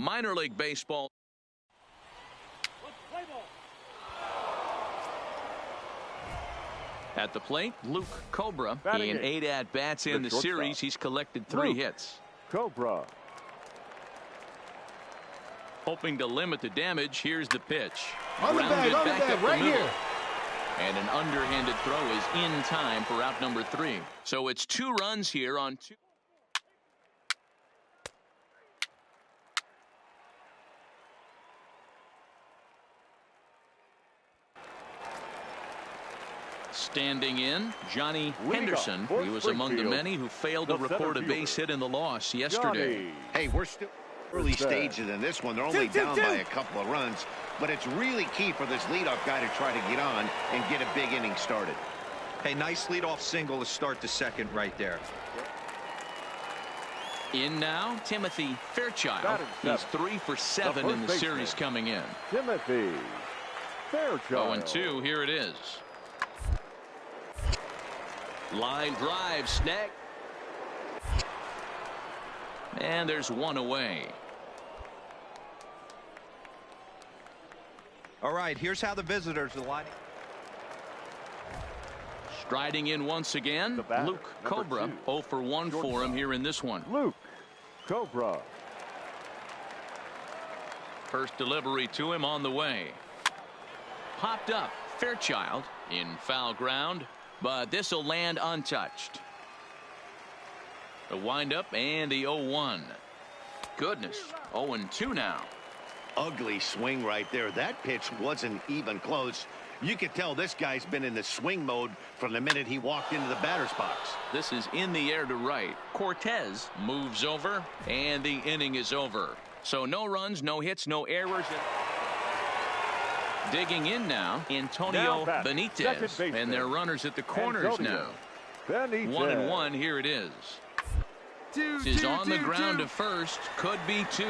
minor league baseball. At the plate, Luke Cobra. In 8 at-bats in the series, he's collected 3 hits. Cobra. Hoping to limit the damage, here's the pitch. On the bag, right here. And an underhanded throw is in time for out number 3. So it's 2 runs here on 2. Standing in, Johnny Henderson. He was among the many who failed to record a base hit in the loss yesterday. Hey, we're still early stages in this one. They're only down by a couple of runs, but it's really key for this leadoff guy to try to get on and get a big inning started. Hey, nice leadoff single to start the second right there. In now, Timothy Fairchild. He's 3 for 7 in the series coming in. Timothy Fairchild. 0-2, here it is. Line drive, snag. And there's 1 away. All right, here's how the visitors are lining. Striding in once again, Luke Cobra. 0 for 1 for him here in this one. Luke Cobra. First delivery to him on the way. Popped up. Fairchild in foul ground, but this will land untouched. The windup and the 0-1. Goodness, 0-2 now. Ugly swing right there. That pitch wasn't even close. You could tell this guy's been in the swing mode from the minute he walked into the batter's box. This is in the air to right. Cortez moves over, and the inning is over. So no runs, no hits, no errors. Digging in now, Antonio Benitez, and their runners at the corners now. 1-1, here it is. This is on the ground to first, could be 2.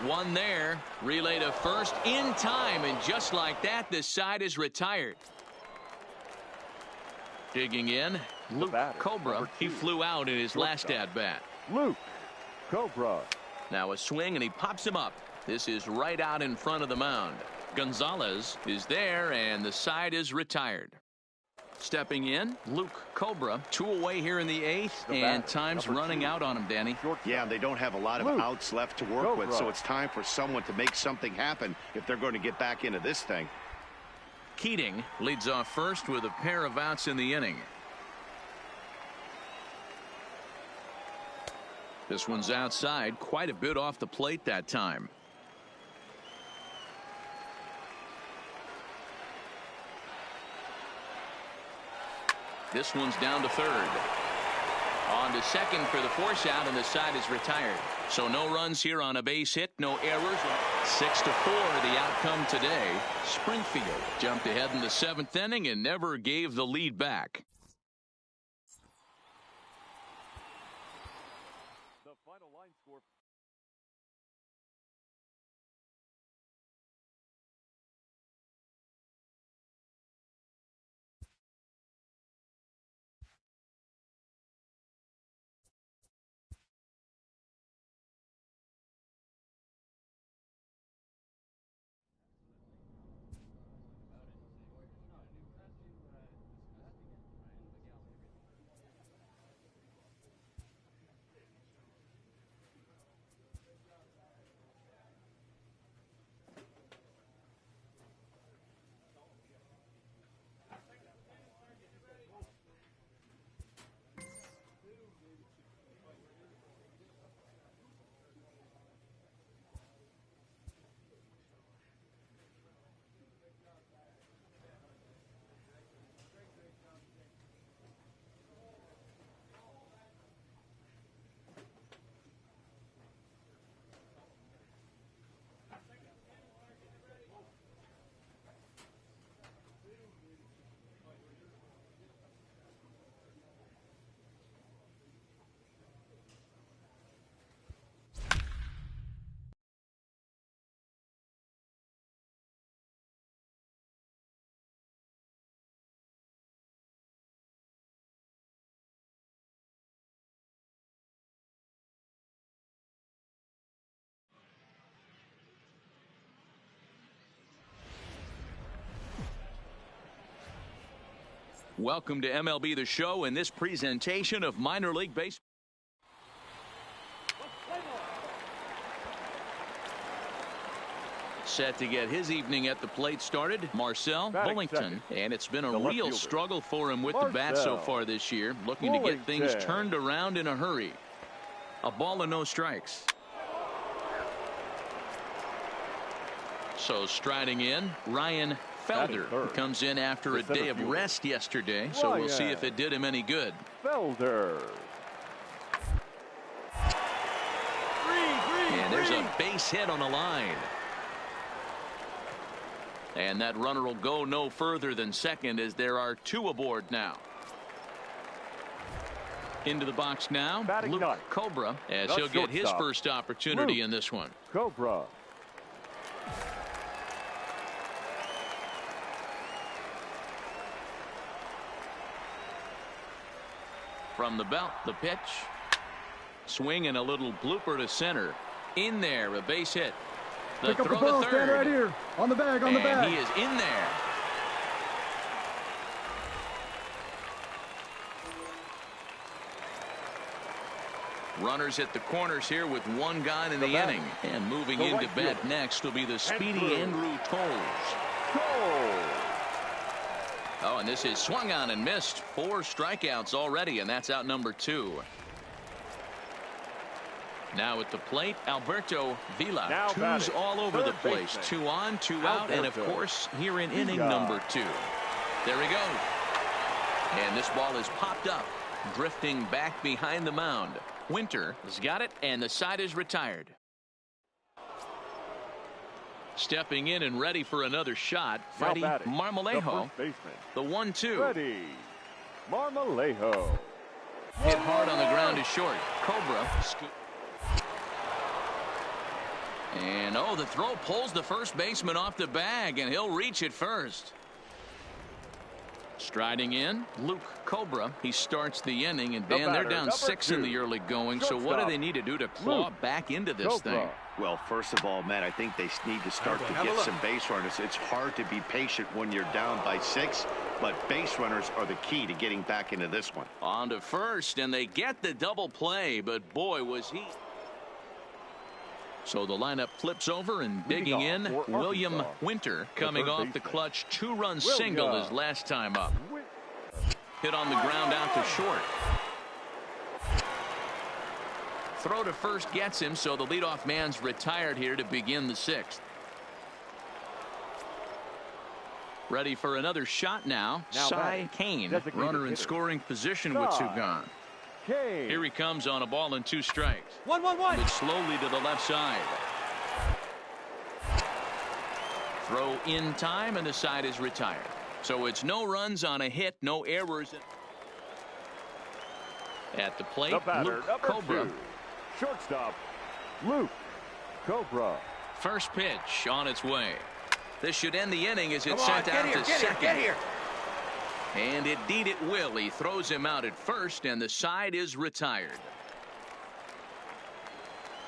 1 there, relay to first in time, and just like that, the side is retired. Digging in, Luke Cobra. He flew out in his last at-bat. Luke Cobra. Now a swing, and he pops him up. This is right out in front of the mound. Gonzalez is there, and the side is retired. Stepping in, Luke Cobra. 2 away here in the 8th, and time's running out on him, Danny. Yeah, they don't have a lot of outs left to work with, so it's time for someone to make something happen if they're going to get back into this thing. Keating leads off first with a pair of outs in the inning. This one's outside, quite a bit off the plate that time. This one's down to third. On to second for the force out, and the side is retired. So no runs here on a base hit, no errors. 6-4 the outcome today. Springfield jumped ahead in the 7th inning and never gave the lead back. The final line score. Welcome to MLB The Show in this presentation of minor league baseball. Set to get his evening at the plate started, Marcel Bullington. And it's been a real struggle for him with the bat so far this year. Looking to get things turned around in a hurry. A ball and no strikes. So striding in, Ryan Felder, who comes in after a day of rest yesterday. So we'll see if it did him any good. Felder. And there's a base hit on the line. And that runner will go no further than second as there are two aboard now. Into the box now, Luke Cobra, as he'll get his first opportunity in this one. Cobra. From the belt, the pitch. Swing and a little blooper to center. In there, a base hit. The throw to third. Right here. On the bag, on the bag. He is in there. Runners at the corners here with one gone in the inning. And moving into bat next will be the speedy Andrew Toles. Oh, and this is swung on and missed. 4 strikeouts already, and that's out number 2. Now at the plate, Alberto Vila. Twos all over the place. 2 on, 2 out, and of course here in inning number 2. There we go. And this ball is popped up, drifting back behind the mound. Winter has got it, and the side is retired. Stepping in and ready for another shot, Freddie Marmolejo. The 1-2. Freddie Marmolejo. Hit hard on the ground is short. Cobra. And oh, the throw pulls the first baseman off the bag, and he'll reach it first. Striding in, Luke Cobra. He starts the inning, and Dan, they're down 6 in the early going. So what do they need to do to claw back into this thing? Well, first of all, Matt, I think they need to start to get some base runners. It's hard to be patient when you're down by 6, but base runners are the key to getting back into this one. On to first, and they get the double play, but boy, was he. So the lineup flips over, and digging in, William Winter coming off the clutch 2-run single his last time up. Hit on the ground out to short. Throw to first gets him, so the leadoff man's retired here to begin the 6th. Ready for another shot now. Cy Kane, runner in scoring position with 2 gone. Here he comes on a ball and 2 strikes. 1-1-1. But slowly to the left side. Throw in time, and the side is retired. So it's no runs on a hit, no errors. At the plate, Luke Cobra. Shortstop, Luke Cobra. First pitch on its way. This should end the inning as it's sent out to second. Get here. And indeed it will. He throws him out at first, and the side is retired.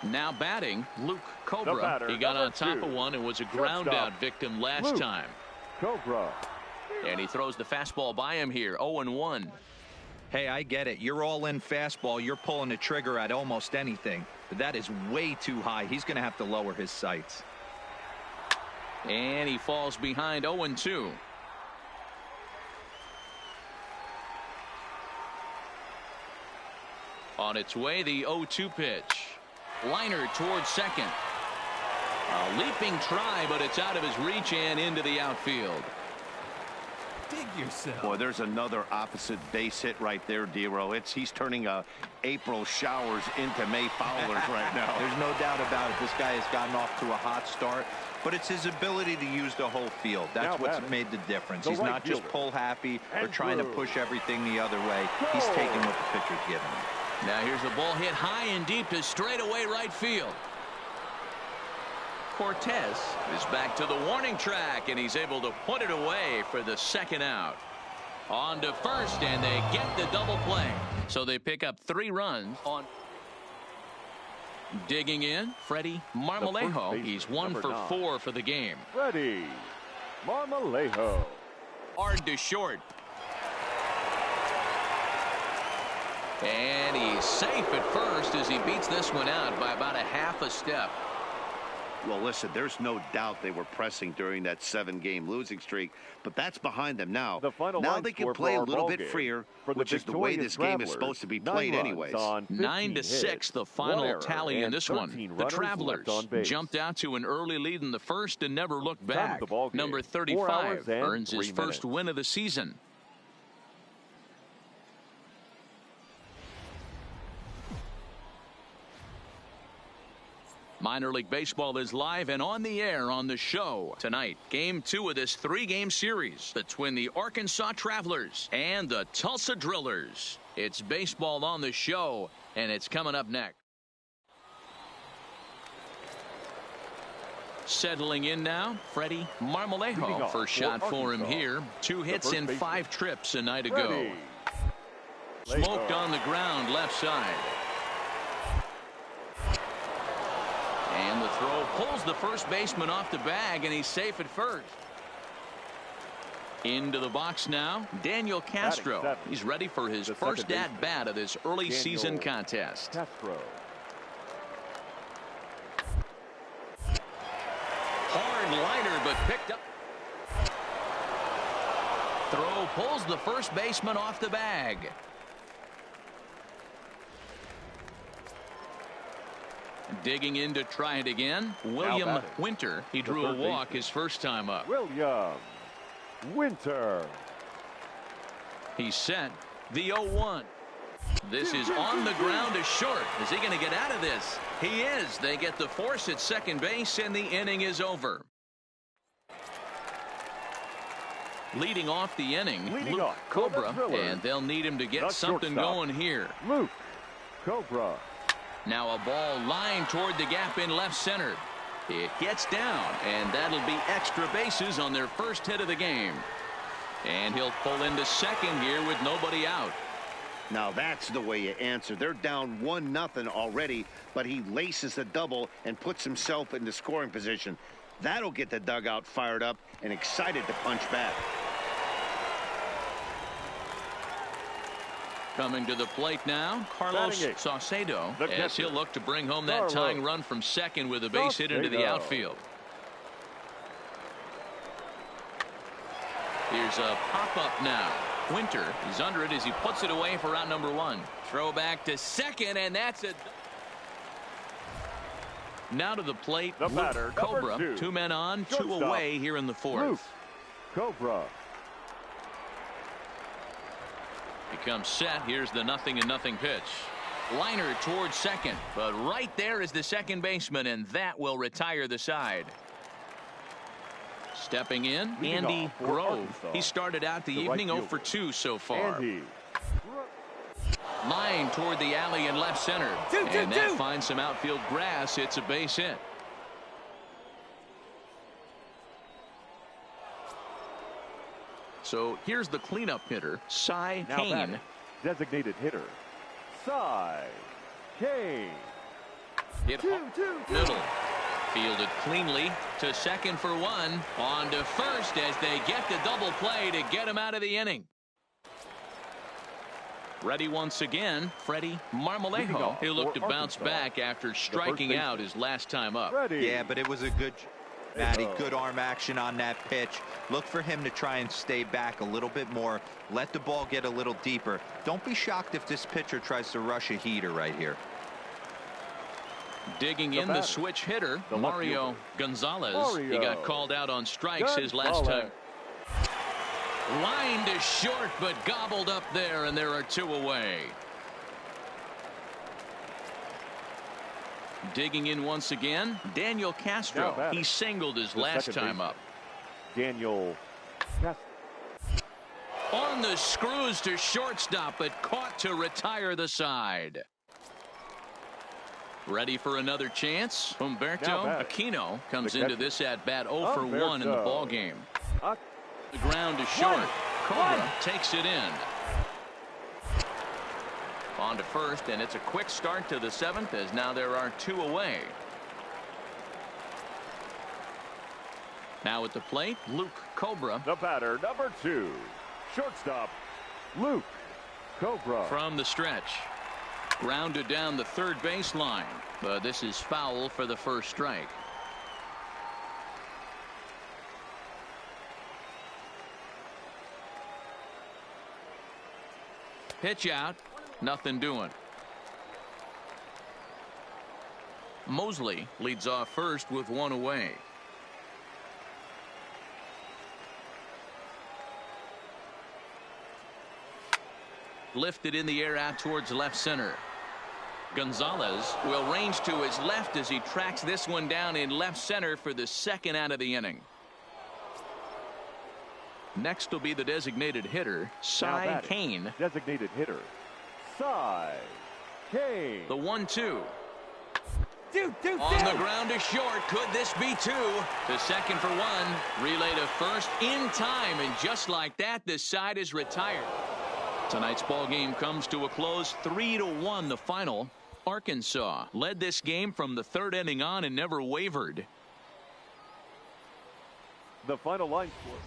Now batting, Luke Cobra. He got on top of one and was a ground out victim last time. Cobra. And he throws the fastball by him here. 0-1. Hey, I get it. You're all in fastball. You're pulling the trigger at almost anything. But that is way too high. He's going to have to lower his sights. And he falls behind 0-2. On its way, the 0-2 pitch. Liner towards second. A leaping try, but it's out of his reach and into the outfield. Dig yourself. Boy, there's another opposite base hit right there, Dero. He's turning April showers into May Fowlers right now. There's no doubt about it. This guy has gotten off to a hot start, but it's his ability to use the whole field. That's what's made the difference. He's not just pull happy or trying to push everything the other way. He's taking what the pitcher's giving him. Now here's the ball hit high and deep to straightaway right field. Cortez is back to the warning track, and he's able to put it away for the second out. On to first, and they get the double play. So they pick up 3 runs on. Digging in, Freddie Marmolejo. He's 1 for 4 for the game. Freddie Marmolejo. Hard to short. And he's safe at first as he beats this one out by about a half a step. Well, listen, there's no doubt they were pressing during that 7-game losing streak, but that's behind them now. Now they can play a little bit freer, which is the way this game is supposed to be played anyways. 9-6, the final tally in this one. The Travelers jumped out to an early lead in the first and never looked back. Number 35 earns his first win of the season. Minor League Baseball is live and on the air on the show tonight. Game 2 of this 3-game series between the Arkansas Travelers and the Tulsa Drillers. It's baseball on the show, and it's coming up next. Settling in now, Freddie Marmolejo. First shot for him here. 2 hits in 5 trips a night ago. Smoked on the ground left side. And the throw pulls the first baseman off the bag, and he's safe at first. Into the box now, Daniel Castro. He's ready for his first at-bat of this early season contest. Castro. Hard liner, but picked up. Throw pulls the first baseman off the bag. Digging in to try it again, William Winter. He drew a walk his first time up. William Winter. He's set. The 0-1. This is on the ground to short. Is he going to get out of this? He is. They get the force at second base, and the inning is over. Leading off the inning, Luke Cobra, and they'll need him to get something going here. Luke Cobra. Now a ball lined toward the gap in left center. It gets down, and that'll be extra bases on their first hit of the game. And he'll pull into second here with nobody out. Now that's the way you answer. They're down 1-0 already, but he laces the double and puts himself into scoring position. That'll get the dugout fired up and excited to punch back. Coming to the plate now, Carlos Saucedo, as he'll look to bring home that tying run from second with a base hit into the outfield. Here's a pop-up now. Winter is under it as he puts it away for out number 1. Throw back to second, and that's it. Now to the plate, the batter, Cobra. 2 men on, 2 away here in the 4th. Luke Cobra. He comes set. Here's the 0-0 pitch. Liner towards second, but right there is the second baseman, and that will retire the side. Stepping in, Andy Grove. He started out the evening 0 for 2 so far. Line toward the alley in left center, and that finds some outfield grass. It's a base hit. So here's the cleanup hitter, Cy Kane. Designated hitter, Cy Kane. Hit middle. Fielded cleanly to second for 1. On to first as they get the double play to get him out of the inning. Ready once again, Freddie Marmolejo. He'll look to bounce back after striking out his last time up. Yeah, but it was a good, Matty, good arm action on that pitch. Look for him to try and stay back a little bit more. Let the ball get a little deeper. Don't be shocked if this pitcher tries to rush a heater right here. Digging in the switch hitter, Mario Gonzalez. He got called out on strikes his last time. Lined is short, but gobbled up there, and there are 2 away. Digging in once again, Daniel Castro. He singled his last time up. Daniel Castro. On the screws to shortstop, but caught to retire the side. Ready for another chance. Humberto Aquino comes into this at bat 0 for 1 in the ball game. The ground is short. Cobra takes it in. On to first, and it's a quick start to the 7th as now there are 2 away. Now at the plate, Luke Cobra. The batter, number 2, shortstop, Luke Cobra. From the stretch, Grounded down the third baseline, but this is foul for the first strike. Pitch out, nothing doing. Mosley leads off first with one away. Lifted in the air out towards left center. Gonzalez will range to his left as he tracks this one down in left center for the second out of the inning. Next will be the designated hitter, Cy Kane. Designated hitter, Cy Kane. The 1-2. On the ground to short. Could this be two? To second for one. Relay to first in time. And just like that, the side is retired. Tonight's ball game comes to a close. 3-1 the final. Arkansas led this game from the third inning on and never wavered. The final line score.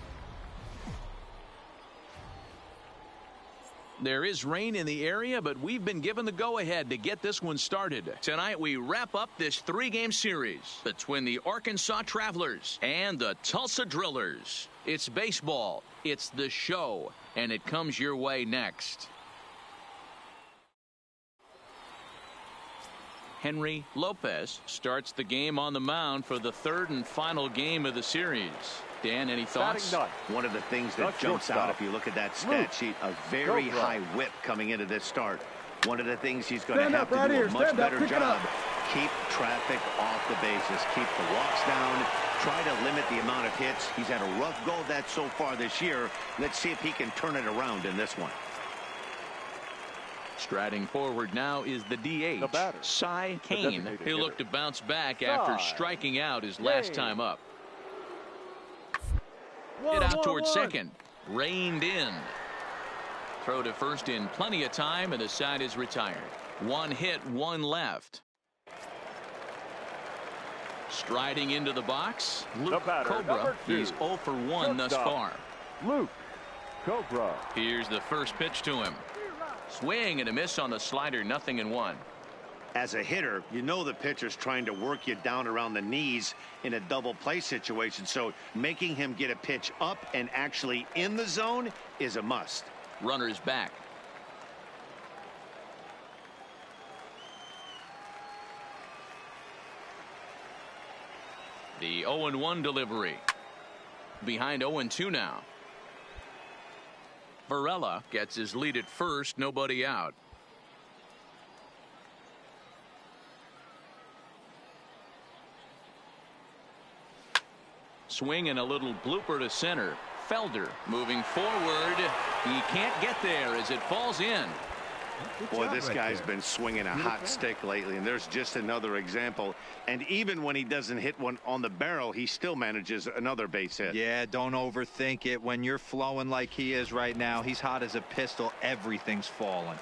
There is rain in the area, but we've been given the go-ahead to get this one started. Tonight, we wrap up this three-game series between the Arkansas Travelers and the Tulsa Drillers. It's baseball, it's the show, and it comes your way next. Henry Lopez starts the game on the mound for the third and final game of the series. Dan, any thoughts? One of the things that jumps out if you look at that stat sheet, a very high whip coming into this start. One of the things he's going to have to do a much better job. Keep traffic off the bases. Keep the walks down. Try to limit the amount of hits. He's had a rough go of that so far this year. Let's see if he can turn it around in this one. Striding forward now is the DH, Cy Kane. He'll look to bounce back after striking out his last time up. Hit out towards second. Reined in. Throw to first in plenty of time, and the side is retired. One hit, one left. Striding into the box, Luke Cobra. He's 0 for 1 thus far. Luke Cobra. Here's the first pitch to him. Swing and a miss on the slider, 0-1. As a hitter, you know the pitcher's trying to work you down around the knees in a double play situation, so making him get a pitch up and actually in the zone is a must. Runners back. The 0-1 delivery. Behind 0-2 now. Varela gets his lead at first, nobody out. Swing and a little blooper to center. Felder moving forward. He can't get there as it falls in. Boy, this guy's been swinging a hot stick lately, and there's just another example. And even when he doesn't hit one on the barrel, he still manages another base hit. Yeah, don't overthink it. When you're flowing like he is right now, he's hot as a pistol. Everything's falling.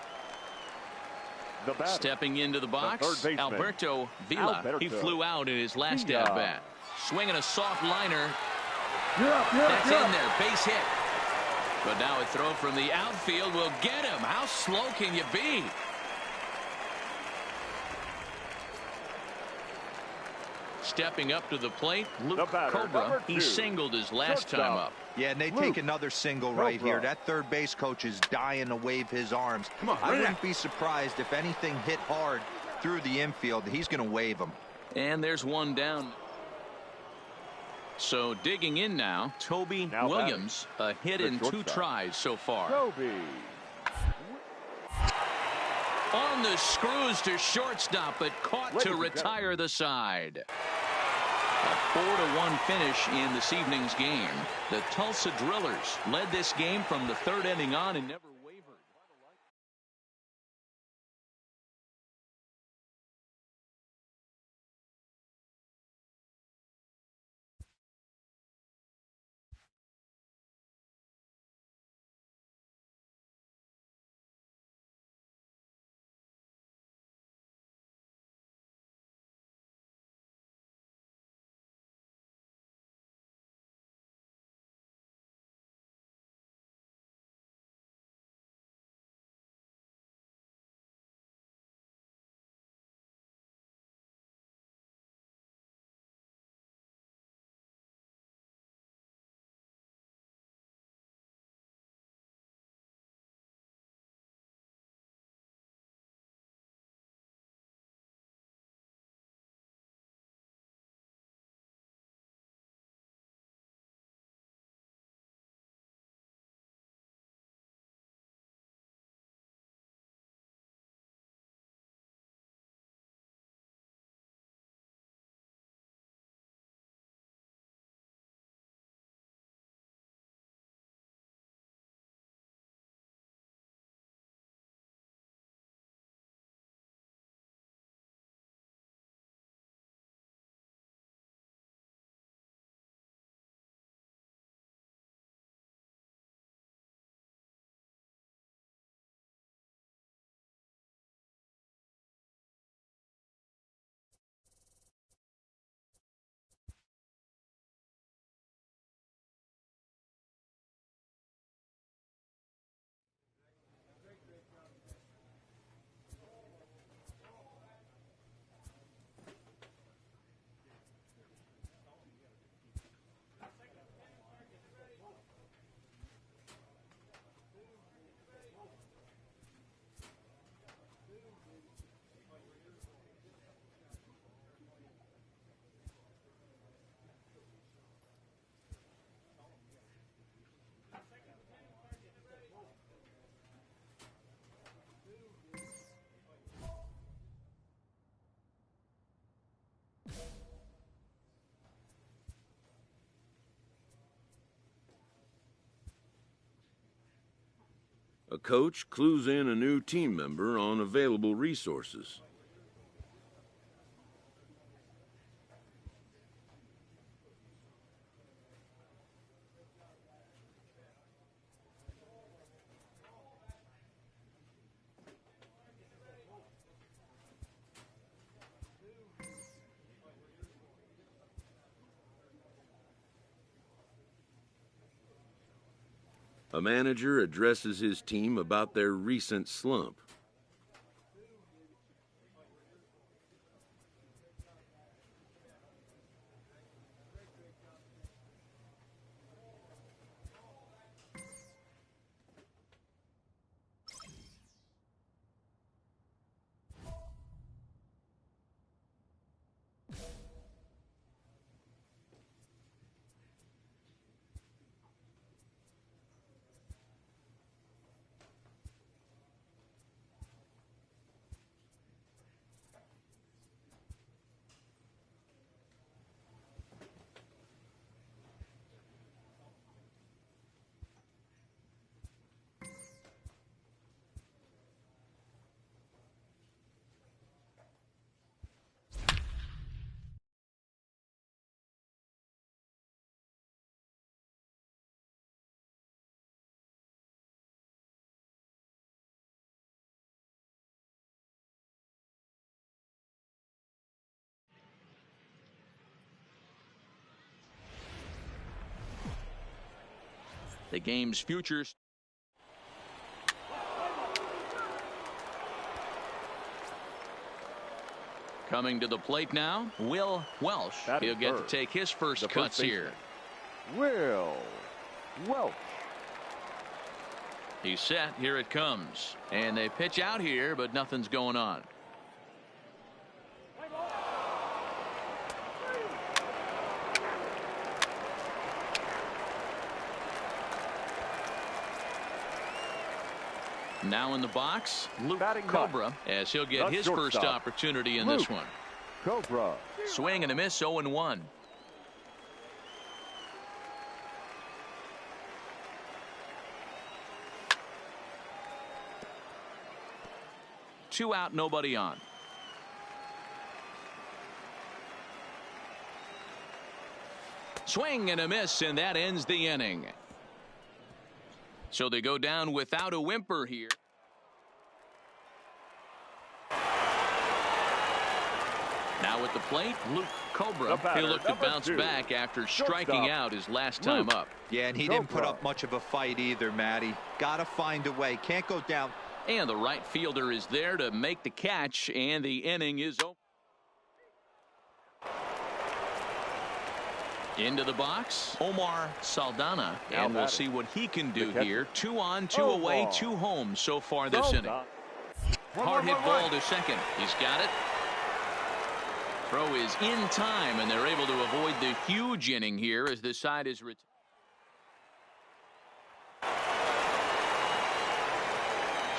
Stepping into the box, Alberto Villa. He flew out in his last at-bat. Swinging a soft liner. That's in there. Base hit. But now a throw from the outfield will get him. How slow can you be? Stepping up to the plate, Luke Cobra. He singled his last time up. Yeah, and they take another single right here. That third base coach is dying to wave his arms. I wouldn't be surprised if anything hit hard through the infield. He's going to wave them. And there's one down. So digging in now, Toby Williams, a hit in 2 tries so far. On the screws to shortstop, but caught to retire the side. A 4-1 finish in this evening's game. The Tulsa Drillers led this game from the third inning on and never coach clues in a new team member on available resources. A manager addresses his team about their recent slump. The game's futures. Coming to the plate now, Will Welsh. He'll get to take his first cuts here. Will Welsh. He's set. Here it comes. And they pitch out here, but nothing's going on. Now in the box, Luke Cobra, as he'll get his first opportunity in this one. Cobra. Swing and a miss, 0-1. Two out, nobody on. Swing and a miss, and that ends the inning. So they go down without a whimper here. Now at the plate, Luke Cobra. He'll look to bounce back after striking out his last time up. Yeah, and he didn't put up much of a fight either, Matty. Got to find a way. Can't go down. And the right fielder is there to make the catch, and the inning is over. Into the box, Omar Saldana, and we'll see what he can do here. 2 on, 2 away, 2 home so far this inning. Hard hit ball to second. He's got it. Throw is in time, and they're able to avoid the huge inning here as this side is retired.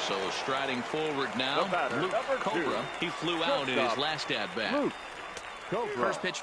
So striding forward now, Luke Cobra. He flew out in his last at-bat. First pitch.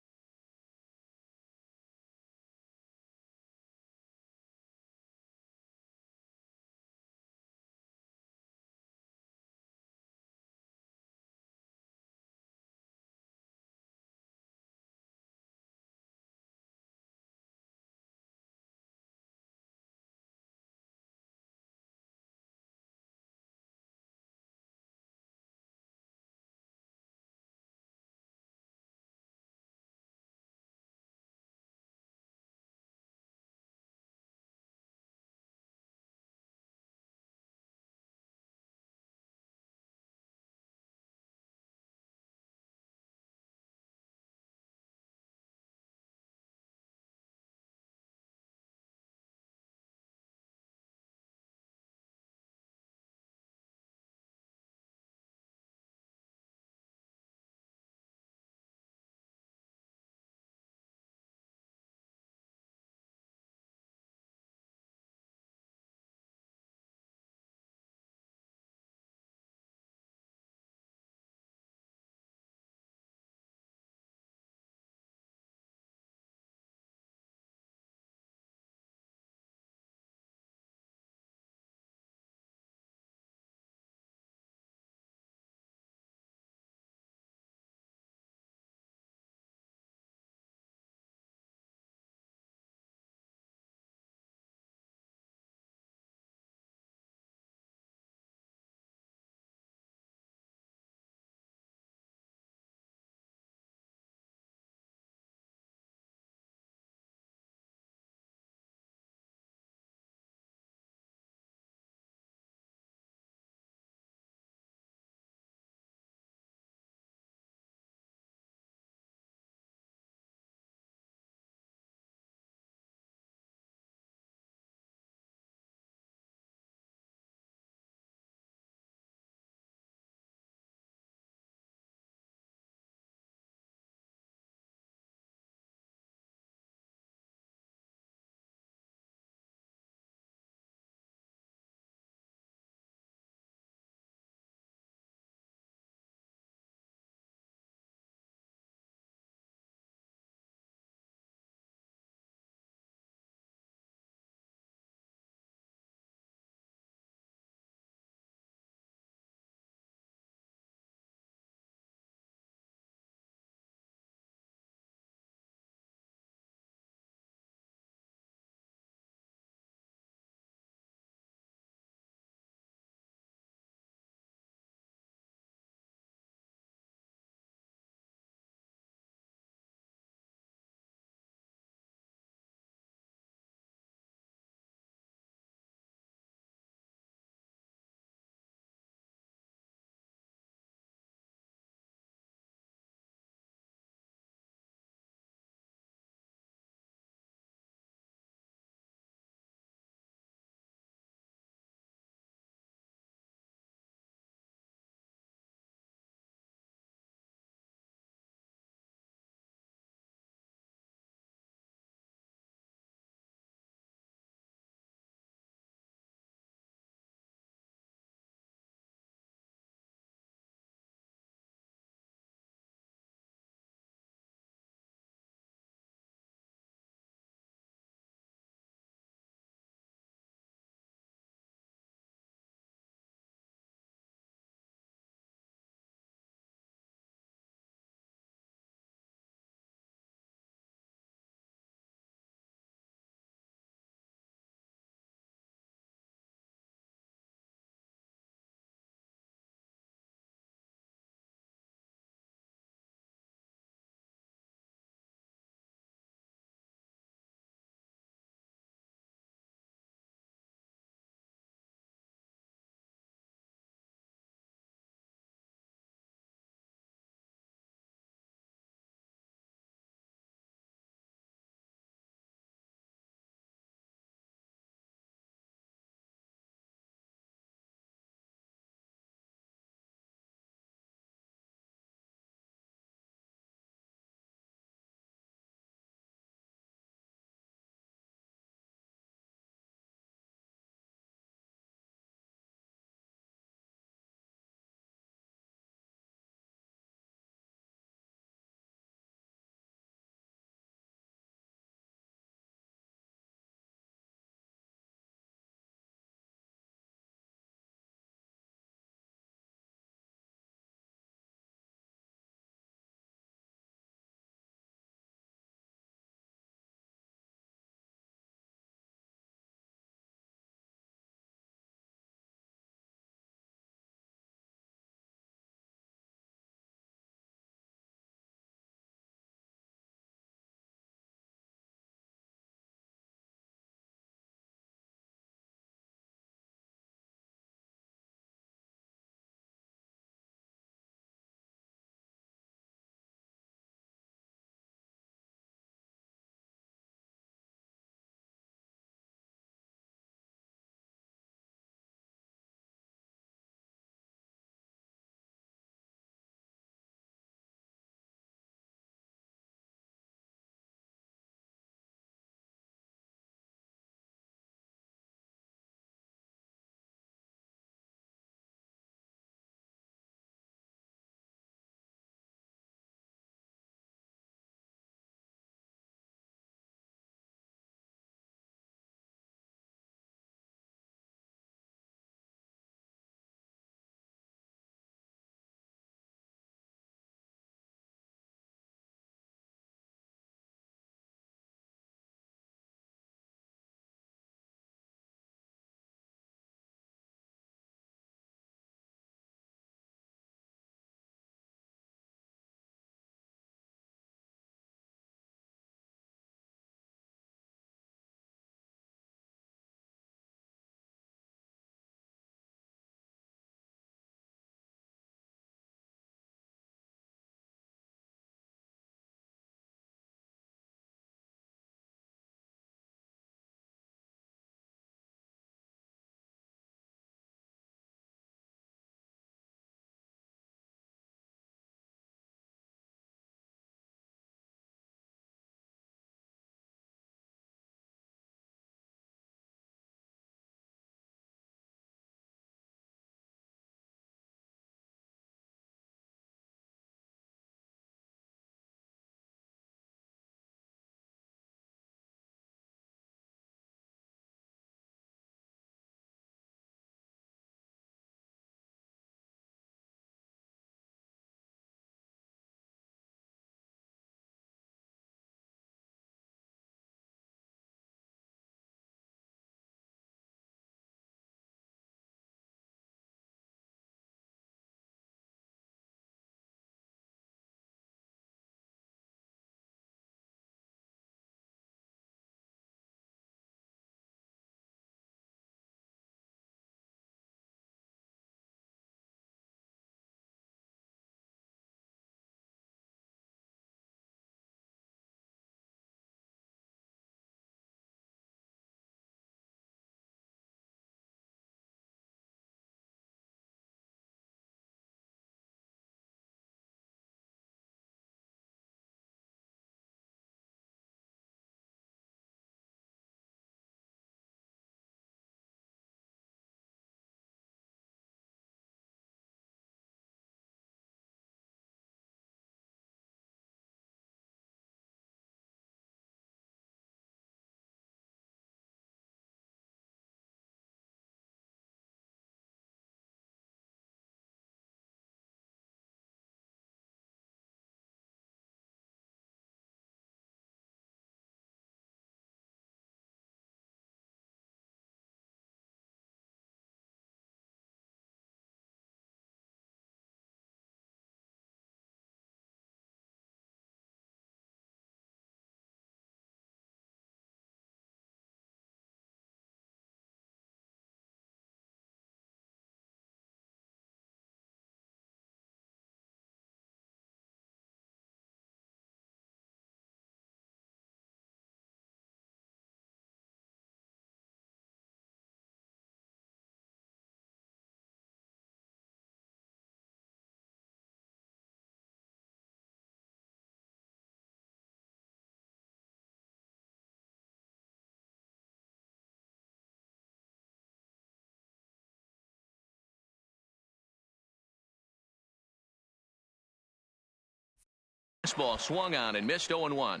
This ball swung on and missed. 0-1.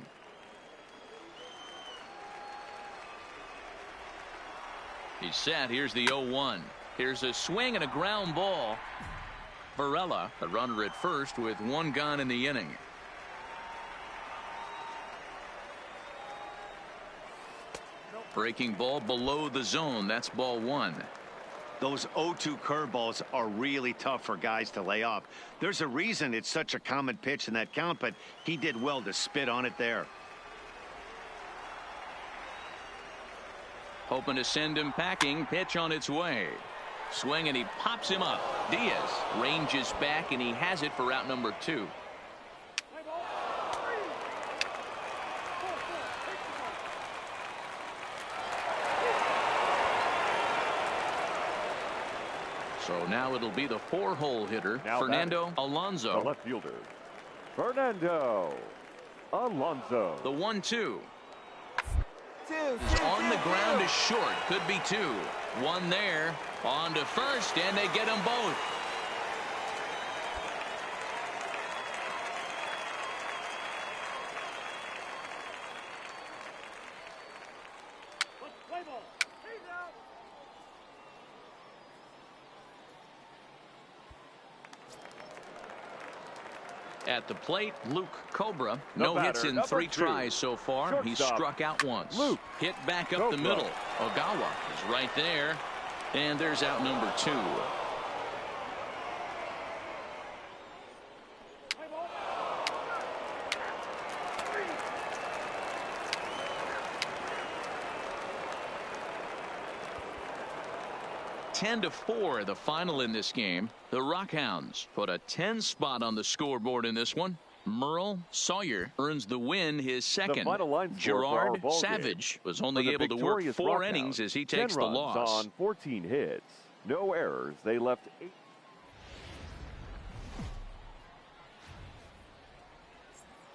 He's set. Here's the 0-1. Here's a swing and a ground ball. Varela, a runner at first with one gone in the inning. Breaking ball below the zone. That's ball one. Those 0-2 curveballs are really tough for guys to lay off. There's a reason it's such a common pitch in that count, but he did well to spit on it there. Hoping to send him packing. Pitch on its way. Swing and he pops him up. Diaz ranges back and he has it for out number 2. So now it'll be the 4-hole hitter, Fernando Alonso. The left fielder, Fernando Alonso. The 1-2. Is on the ground is short. Could be 2. One there. On to first, and they get them both. At the plate, Luke Cobra. No hits in 3 tries so far. He's struck out once. Hit back up the middle. Ogawa is right there. And there's out number 2. (10-4) the final in this game. The Rockhounds put a 10 spot on the scoreboard in this one. Merle Sawyer earns the win, his second. Gerard Savage was only able to work 4 innings as he takes the loss. On 14 hits, no errors. They left 8.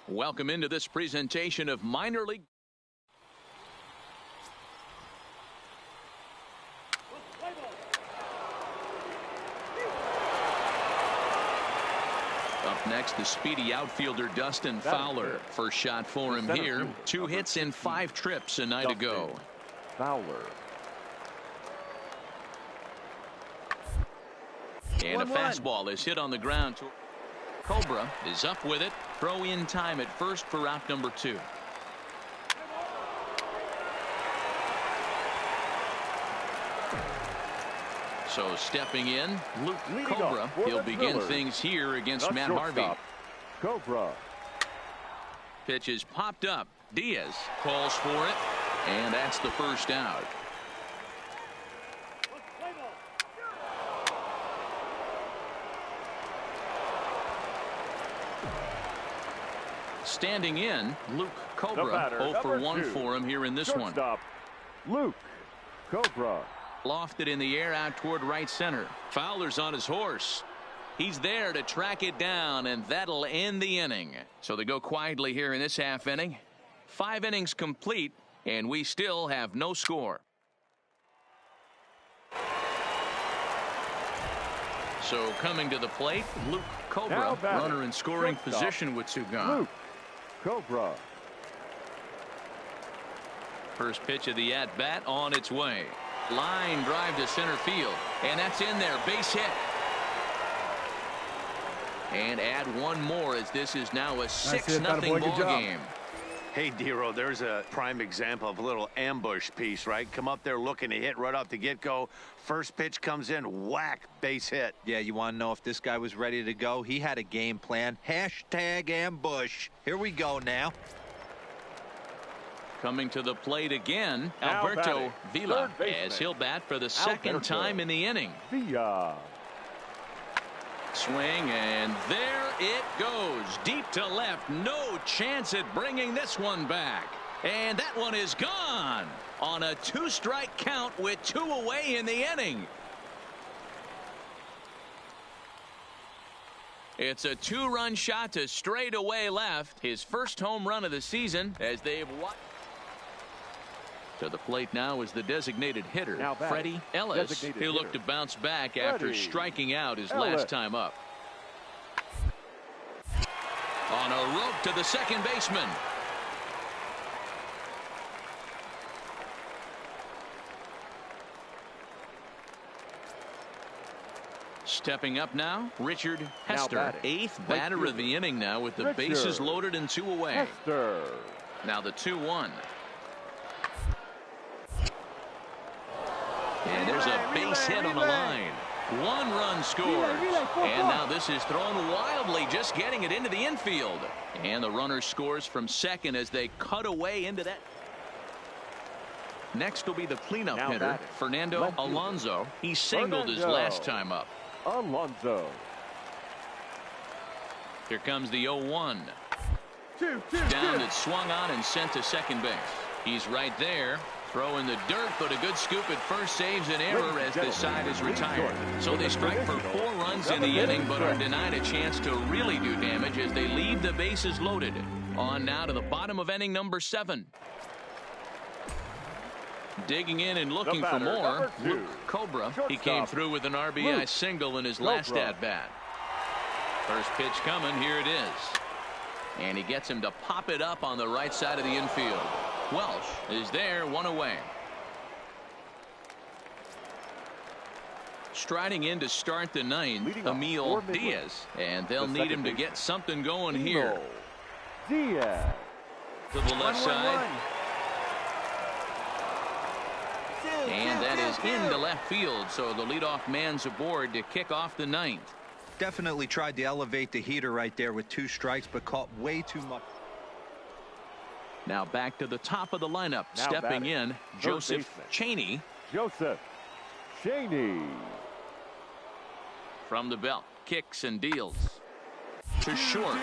Welcome into this presentation of minor league. Up next, the speedy outfielder Dustin Fowler. First shot for him here. 2 hits in 5 trips a night ago. Fowler. And a fastball is hit on the ground. Cobra is up with it. Throw in time at first for out number 2. So stepping in, Luke Cobra. He'll begin things here against Matt Harvey. Cobra. Pitch is popped up. Diaz calls for it, and that's the first out. Standing in, Luke Cobra. 0 for 1 for him here in this one. Luke Cobra. Lofted in the air out toward right center. Fowler's on his horse. He's there to track it down, and that'll end the inning. So they go quietly here in this half inning. 5 innings complete, and we still have no score. So coming to the plate, Luke Cobra, runner in scoring position with 2 gone. Luke Cobra. First pitch of the at-bat on its way. Line drive to center field, and that's in there. Base hit. And add one more as this is now a 6-0 ball game. Hey, Dero, there's a prime example of a little ambush piece, right? Come up there looking to hit right off the get-go. First pitch comes in, whack, base hit. Yeah, you want to know if this guy was ready to go? He had a game plan. Hashtag ambush. Here we go now. Coming to the plate again, Alberto Villa, as he'll bat for the second time in the inning. Villa. Swing, and there it goes. Deep to left. No chance at bringing this one back. And that one is gone on a 2-strike count with 2 away in the inning. It's a 2-run shot to straightaway left. His first home run of the season as they've watched. To the plate now is the designated hitter, Freddie Ellis. He'll look to bounce back after striking out his last time up. On a rope to the second baseman. Stepping up now, Richard Hester, eighth batter of the inning now with the bases loaded and 2 away. Hester. Now the 2-1. And there's a base hit on the line. 1 run scores. And now this is thrown wildly, just getting it into the infield. And the runner scores from second as they cut away into that. Next will be the cleanup hitter, Fernando Alonso. He singled his last time up. Alonso. Here comes the 0-1. Down, it's swung on and sent to second base. He's right there. Throw in the dirt, but a good scoop at first saves an error as the side is retired. So they strike for 4 runs in the inning, but are denied a chance to really do damage as they leave the bases loaded. On now to the bottom of inning number 7. Digging in and looking for more, Luke Cobra. He came through with an RBI single in his last at-bat. First pitch coming, here it is. And he gets him to pop it up on the right side of the infield. Welsh is there, 1 away. Striding in to start the 9th, Emil Diaz. And they'll need him to get something going here. Diaz. To the left side. And that is into left field, so the leadoff man's aboard to kick off the 9th. Definitely tried to elevate the heater right there with 2 strikes, but caught way too much. Now back to the top of the lineup. Stepping in, Joseph Cheney. Joseph Cheney. From the belt, kicks and deals. To short.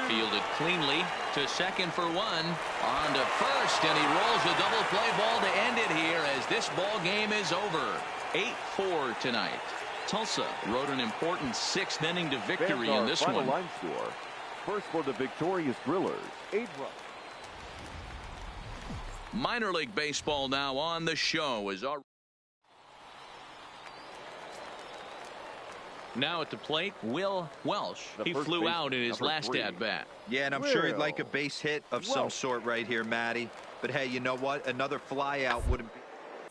Fielded cleanly to second for 1. On to first, and he rolls a double play ball to end it here as this ball game is over. 8-4 tonight. Tulsa wrote an important 6th inning to victory in this one. Line score. First for the victorious Drillers, 8 runs. Minor League Baseball now on the show is our. Now at the plate, Will Welsh. He flew out in his last at-bat. Yeah, and I'm sure he'd like a base hit of some sort right here, Matty. But hey, you know what? Another fly out wouldn't be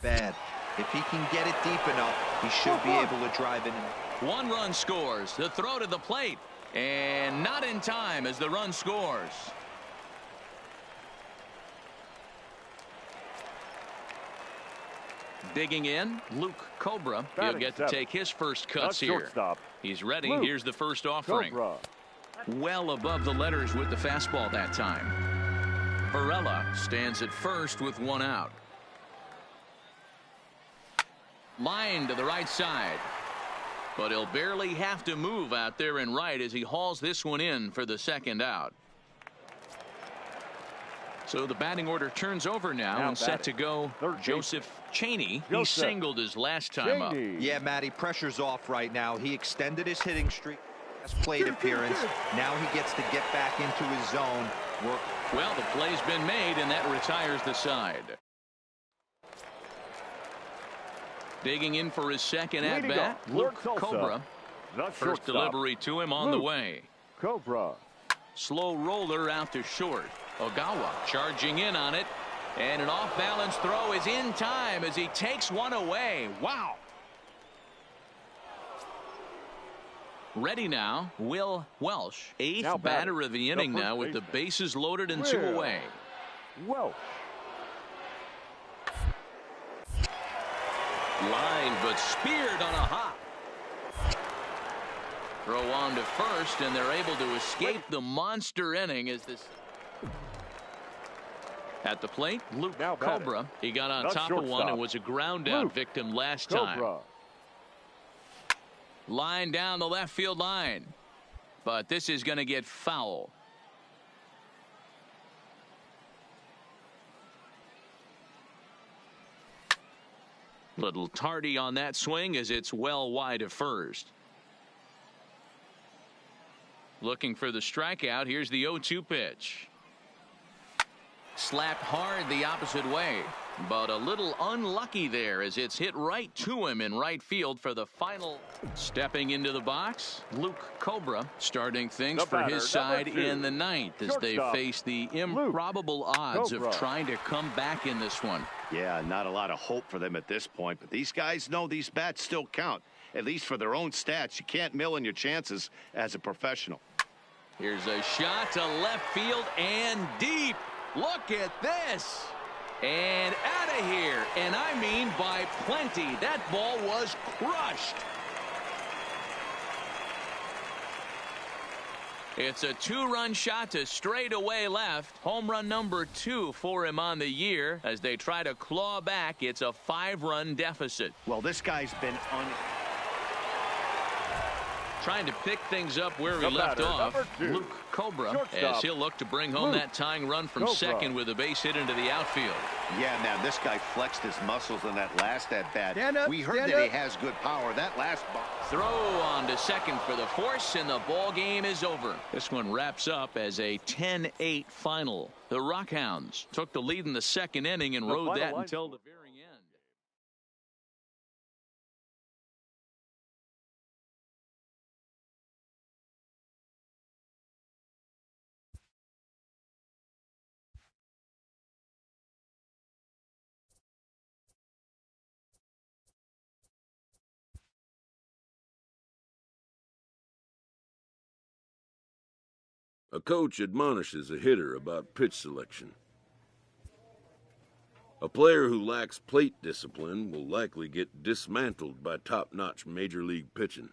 bad. If he can get it deep enough, he should be able to drive it in. 1 run scores. The throw to the plate. And not in time as the run scores. Digging in, Luke Cobra. He'll get to take his first cuts here. He's ready. Here's the first offering. Well above the letters with the fastball that time. Varela stands at first with 1 out. Line to the right side. But he'll barely have to move out there and right as he hauls this one in for the second out. So the batting order turns over now and set to go Joseph Cheney. He singled his last time up. Yeah, Matty, pressure's off right now. He extended his hitting streak. Plate appearance. Now he gets to get back into his zone. Well, the play's been made, and that retires the side. Digging in for his second at-bat, Luke Cobra. First delivery to him on the way. Cobra. Slow roller out to short. Ogawa charging in on it. And an off-balance throw is in time as he takes one away. Wow. Ready now, Will Welsh. 8th batter of the inning now with the bases loaded and 2 away. Welsh. Line, but speared on a hop. Throw on to first, and they're able to escape the monster inning as this. At the plate, Luke Cobra. He got on top of one and was a ground out victim last time. Line down the left field line. But this is going to get foul. Little tardy on that swing as it's well wide of first. Looking for the strikeout. Here's the 0-2 pitch. Slapped hard the opposite way, but a little unlucky there as it's hit right to him in right field for the final. Stepping into the box, Luke Cobra starting things for his side in the ninth as they face the improbable odds of trying to come back in this one. Yeah, not a lot of hope for them at this point, but these guys know these bats still count, at least for their own stats. You can't mill in your chances as a professional. Here's a shot to left field and deep. Look at this. And out of here. And I mean by plenty. That ball was crushed. It's a two-run shot to straightaway left. Home run number 2 for him on the year. As they try to claw back, it's a 5-run deficit. Well, this guy's been trying to pick things up where he left off. Luke Cobra, as he'll look to bring home that tying run from second with a base hit into the outfield. Yeah, man, this guy flexed his muscles in that last at-bat. We heard that he has good power. That last ball. Throw on to second for the force, and the ball game is over. This one wraps up as a 10-8 final. The Rockhounds took the lead in the second inning and rode that until the very end. A coach admonishes a hitter about pitch selection. A player who lacks plate discipline will likely get dismantled by top-notch major league pitching.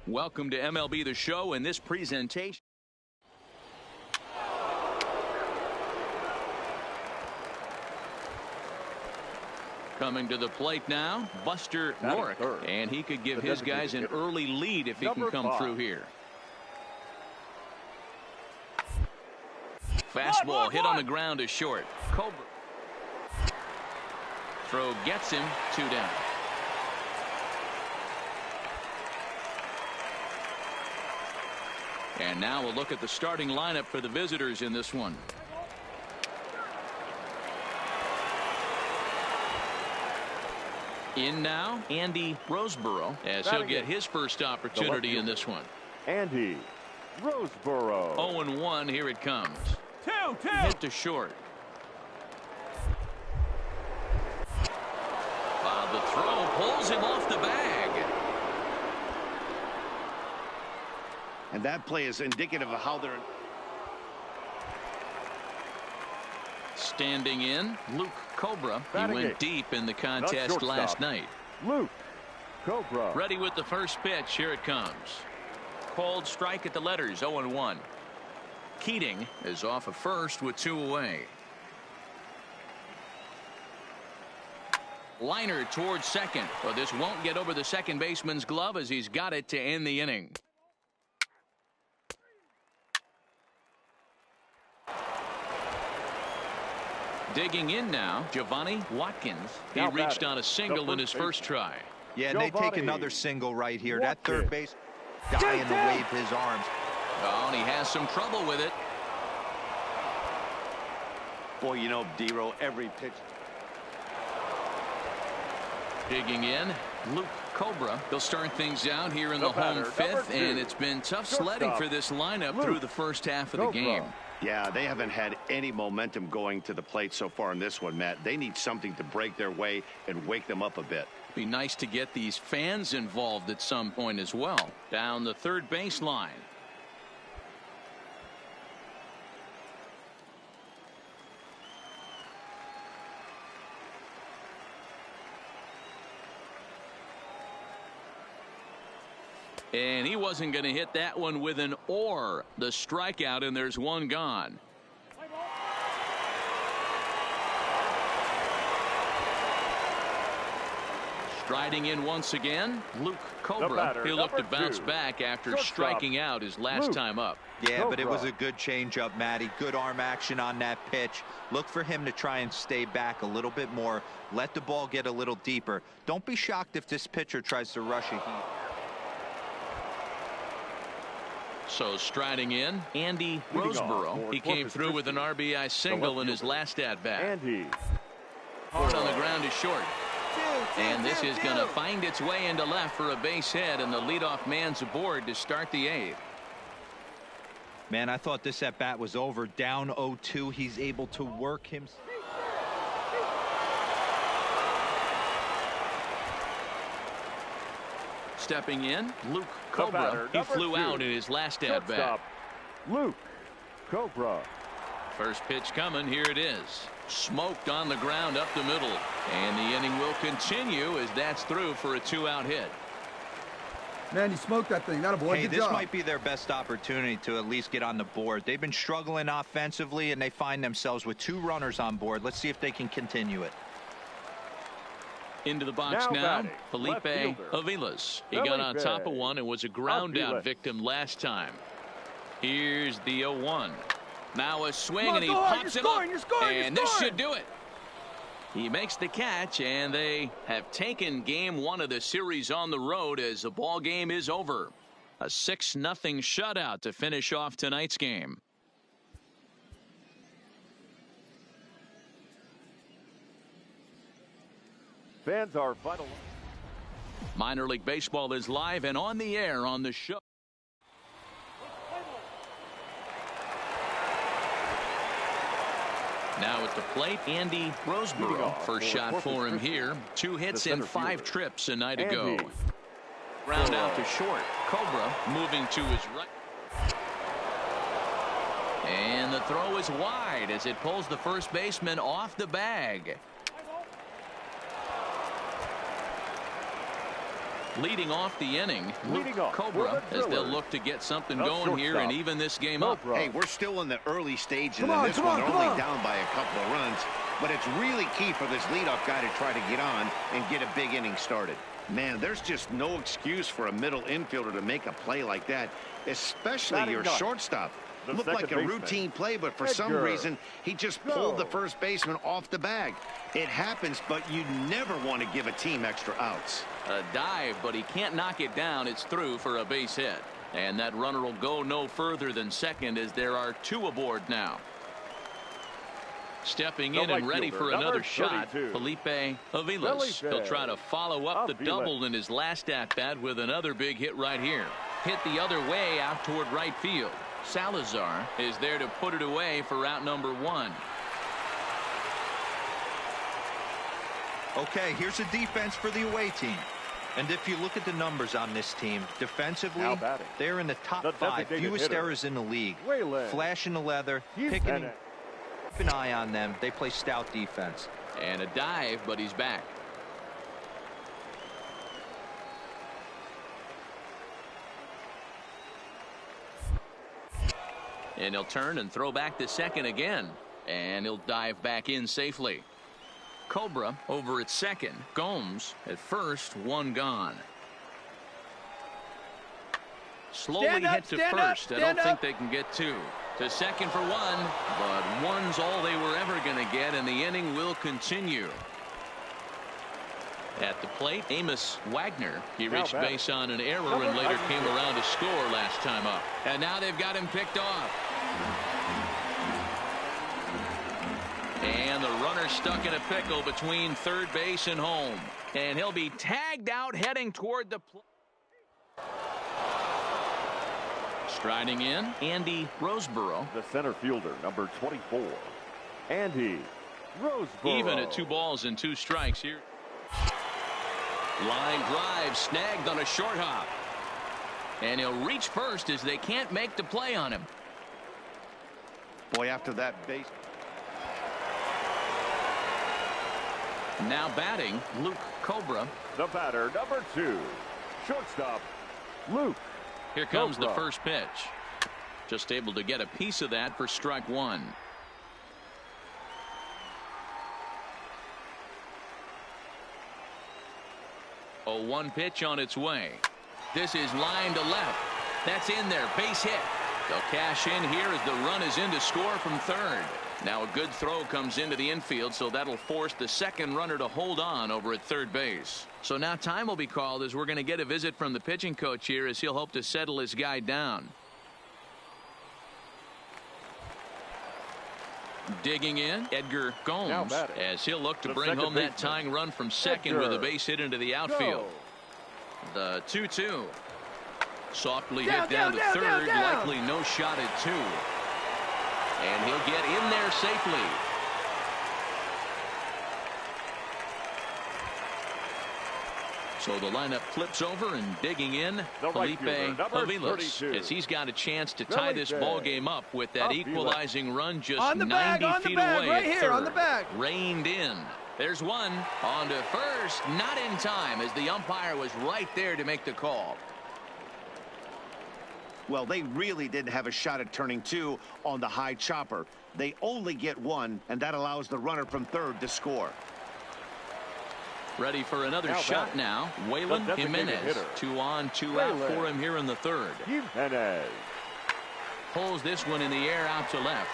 Welcome to MLB The Show in this presentation. Coming to the plate now, Buster Nork, and he could give his guys an early lead if he can come through here. Fastball hit on the ground to short. Cobra. Throw gets him, 2 down. And now we'll look at the starting lineup for the visitors in this one. In now, Andy Roseboro, as he'll get his first opportunity in this one. Andy Roseboro. 0-1, here it comes. 2-2. Hit to short. The throw pulls him off the bag. And that play is indicative of how they're standing in. Luke Cobra. He went deep in the contest last night. Luke Cobra. Ready with the first pitch. Here it comes. Cold strike at the letters. 0-1. Keating is off of first with 2 away. Liner towards second. But this won't get over the second baseman's glove as he's got it to end the inning. Digging in now, Giovanni Watkins. He reached on a single in his first try. Yeah, and they take another single right here. That third base dying to wave his arms. Oh, and he has some trouble with it. Boy, you know, D-Row, every pitch. Digging in, Luke Cobra. They'll start things out here in the home fifth, and it's been tough sledding for this lineup through the first half of the game. Yeah, they haven't had any momentum going to the plate so far in this one, Matt. They need something to break their way and wake them up a bit. Be nice to get these fans involved at some point as well. Down the third baseline. And he wasn't going to hit that one with an or. The strikeout, and there's one gone. Striding in once again, Luke Cobra. He'll look to bounce back after striking out his last time up. Yeah, but it was a good changeup, Matty. Good arm action on that pitch. Look for him to try and stay back a little bit more. Let the ball get a little deeper. Don't be shocked if this pitcher tries to rush a heat. So striding in, Andy Roseboro. He came through with an RBI single in his last at-bat. Hard on the ground is short. And this is going to find its way into left for a base hit, and the leadoff man's aboard to start the 8th. Man, I thought this at-bat was over. Down 0-2. He's able to work him. Stepping in, Luke Cobra. He flew out in his last at-bat. Luke Cobra. First pitch coming. Here it is. Smoked on the ground up the middle. And the inning will continue as that's through for a 2-out hit. Man, you smoked that thing. That a boy. Hey, good this job. might be their best opportunity to at least get on the board. They've been struggling offensively, and they find themselves with 2 runners on board. Let's see if they can continue it. Into the box now, Felipe Aviles. He got on top of one and was a ground out victim last time. Here's the 0-1. Now a swing, and he pops it up, and this should do it. He makes the catch, and they have taken game 1 of the series on the road as the ball game is over. A 6-0 shutout to finish off tonight's game. Fans are final. Minor League Baseball is live and on the air on the show. Now at the plate, Andy Roseboro. First shot for him here. 2 hits and 5 trips a night ago. Ground out to short. Cobra moving to his right. And the throw is wide as it pulls the first baseman off the bag. Leading off the inning, Luke Cobra, as they'll look to get something going here and even this game up. Hey, we're still in the early stages of this one. They're only down by a couple of runs, but it's really key for this leadoff guy to try to get on and get a big inning started. Man, there's just no excuse for a middle infielder to make a play like that, especially your shortstop. Looked like a routine play, but for some reason, he just pulled the first baseman off the bag. It happens, but you never want to give a team extra outs. A dive, but he can't knock it down. It's through for a base hit. And that runner will go no further than second as there are 2 aboard now. Stepping in and ready for another shot, Felipe Aviles. He'll try to follow up the double in his last at-bat with another big hit right here. Hit the other way out toward right field. Salazar is there to put it away for out number 1. Okay, here's a defense for the away team. And if you look at the numbers on this team, defensively, they're in the top 5 fewest errors in the league. Flash in the leather, keep an eye on them. They play stout defense. And a dive, but he's back. And he'll turn and throw back to second again. And he'll dive back in safely. Cobra over at second. Gomes at first, 1 gone. Slowly hit to first. I don't think they can get 2. To second for 1, but 1's all they were ever going to get, and the inning will continue. At the plate, Amos Wagner. He reached base on an error and later came around to score last time up. And now they've got him picked off. And the runner stuck in a pickle between third base and home. And he'll be tagged out heading toward the plate. Striding in, Andy Roseboro. The center fielder, number 24, Andy Roseboro. Even at 2 balls and 2 strikes here. Line drive snagged on a short hop. And he'll reach first as they can't make the play on him. Boy, after that base. Now batting, Luke Cobra. The batter, number 2, shortstop, Luke. Here comes the first pitch. Just able to get a piece of that for strike one. A 1 pitch on its way. This is line to left. That's in there. Base hit. They'll cash in here as the run is in to score from third. Now a good throw comes into the infield, so that'll force the second runner to hold on over at third base. So now time will be called as we're going to get a visit from the pitching coach here as he'll hope to settle his guy down. Digging in, Edgar Gomes, as he'll look to bring home that tying run from second with a base hit into the outfield. The 2-2. Softly hit down to third, likely no shot at two. And he'll get in there safely. So the lineup flips over and digging in Felipe Aviles as he's got a chance to tie this ball game up with that equalizing run just 90 feet away right at here, third. on the back. Reined in. There's one on to first, not in time as the umpire was right there to make the call. Well, they really didn't have a shot at turning two on the high chopper. They only get one, and that allows the runner from third to score. Ready for another shot now. Waylon Jimenez. 2 on, 2 out for him here in the third. Jimenez pulls this one in the air out to left.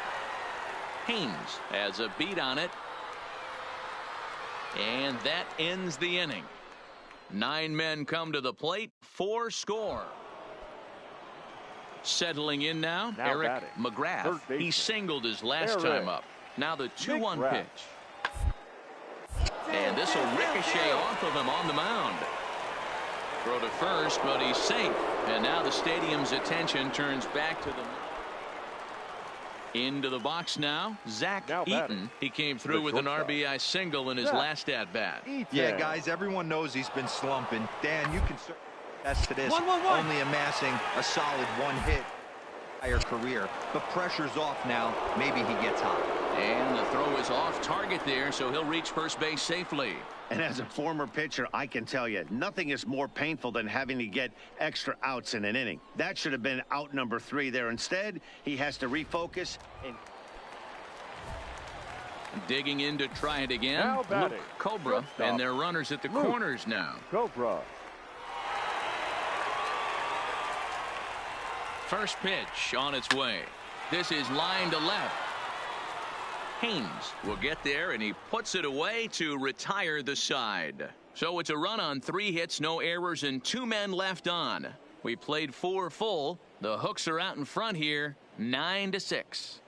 Haynes has a beat on it. And that ends the inning. 9 men come to the plate. 4 score. Settling in now Eric McGrath. He singled his last time up. Now the 2-1 pitch. And this will ricochet off of him on the mound. Throw to first, but he's safe. And now the stadium's attention turns back to the into the box now. Zach Eaton. He came through with an RBI single in his last at bat. Yeah, guys, everyone knows he's been slumping. Dan, you can attest to this. Only amassing a solid 1 hit entire career. The pressure's off now. Maybe he gets hot. And the throw is off target there, so he'll reach first base safely. And as a former pitcher, I can tell you, nothing is more painful than having to get extra outs in an inning. That should have been out number 3 there. Instead, he has to refocus. And digging in to try it again. Luke Cobra, and their runners at the corners now. Cobra. First pitch on its way. This is line to left. Haynes will get there, and he puts it away to retire the side. So it's a run on 3 hits, no errors, and 2 men left on. We played 4 full. The Hooks are out in front here, 9-6.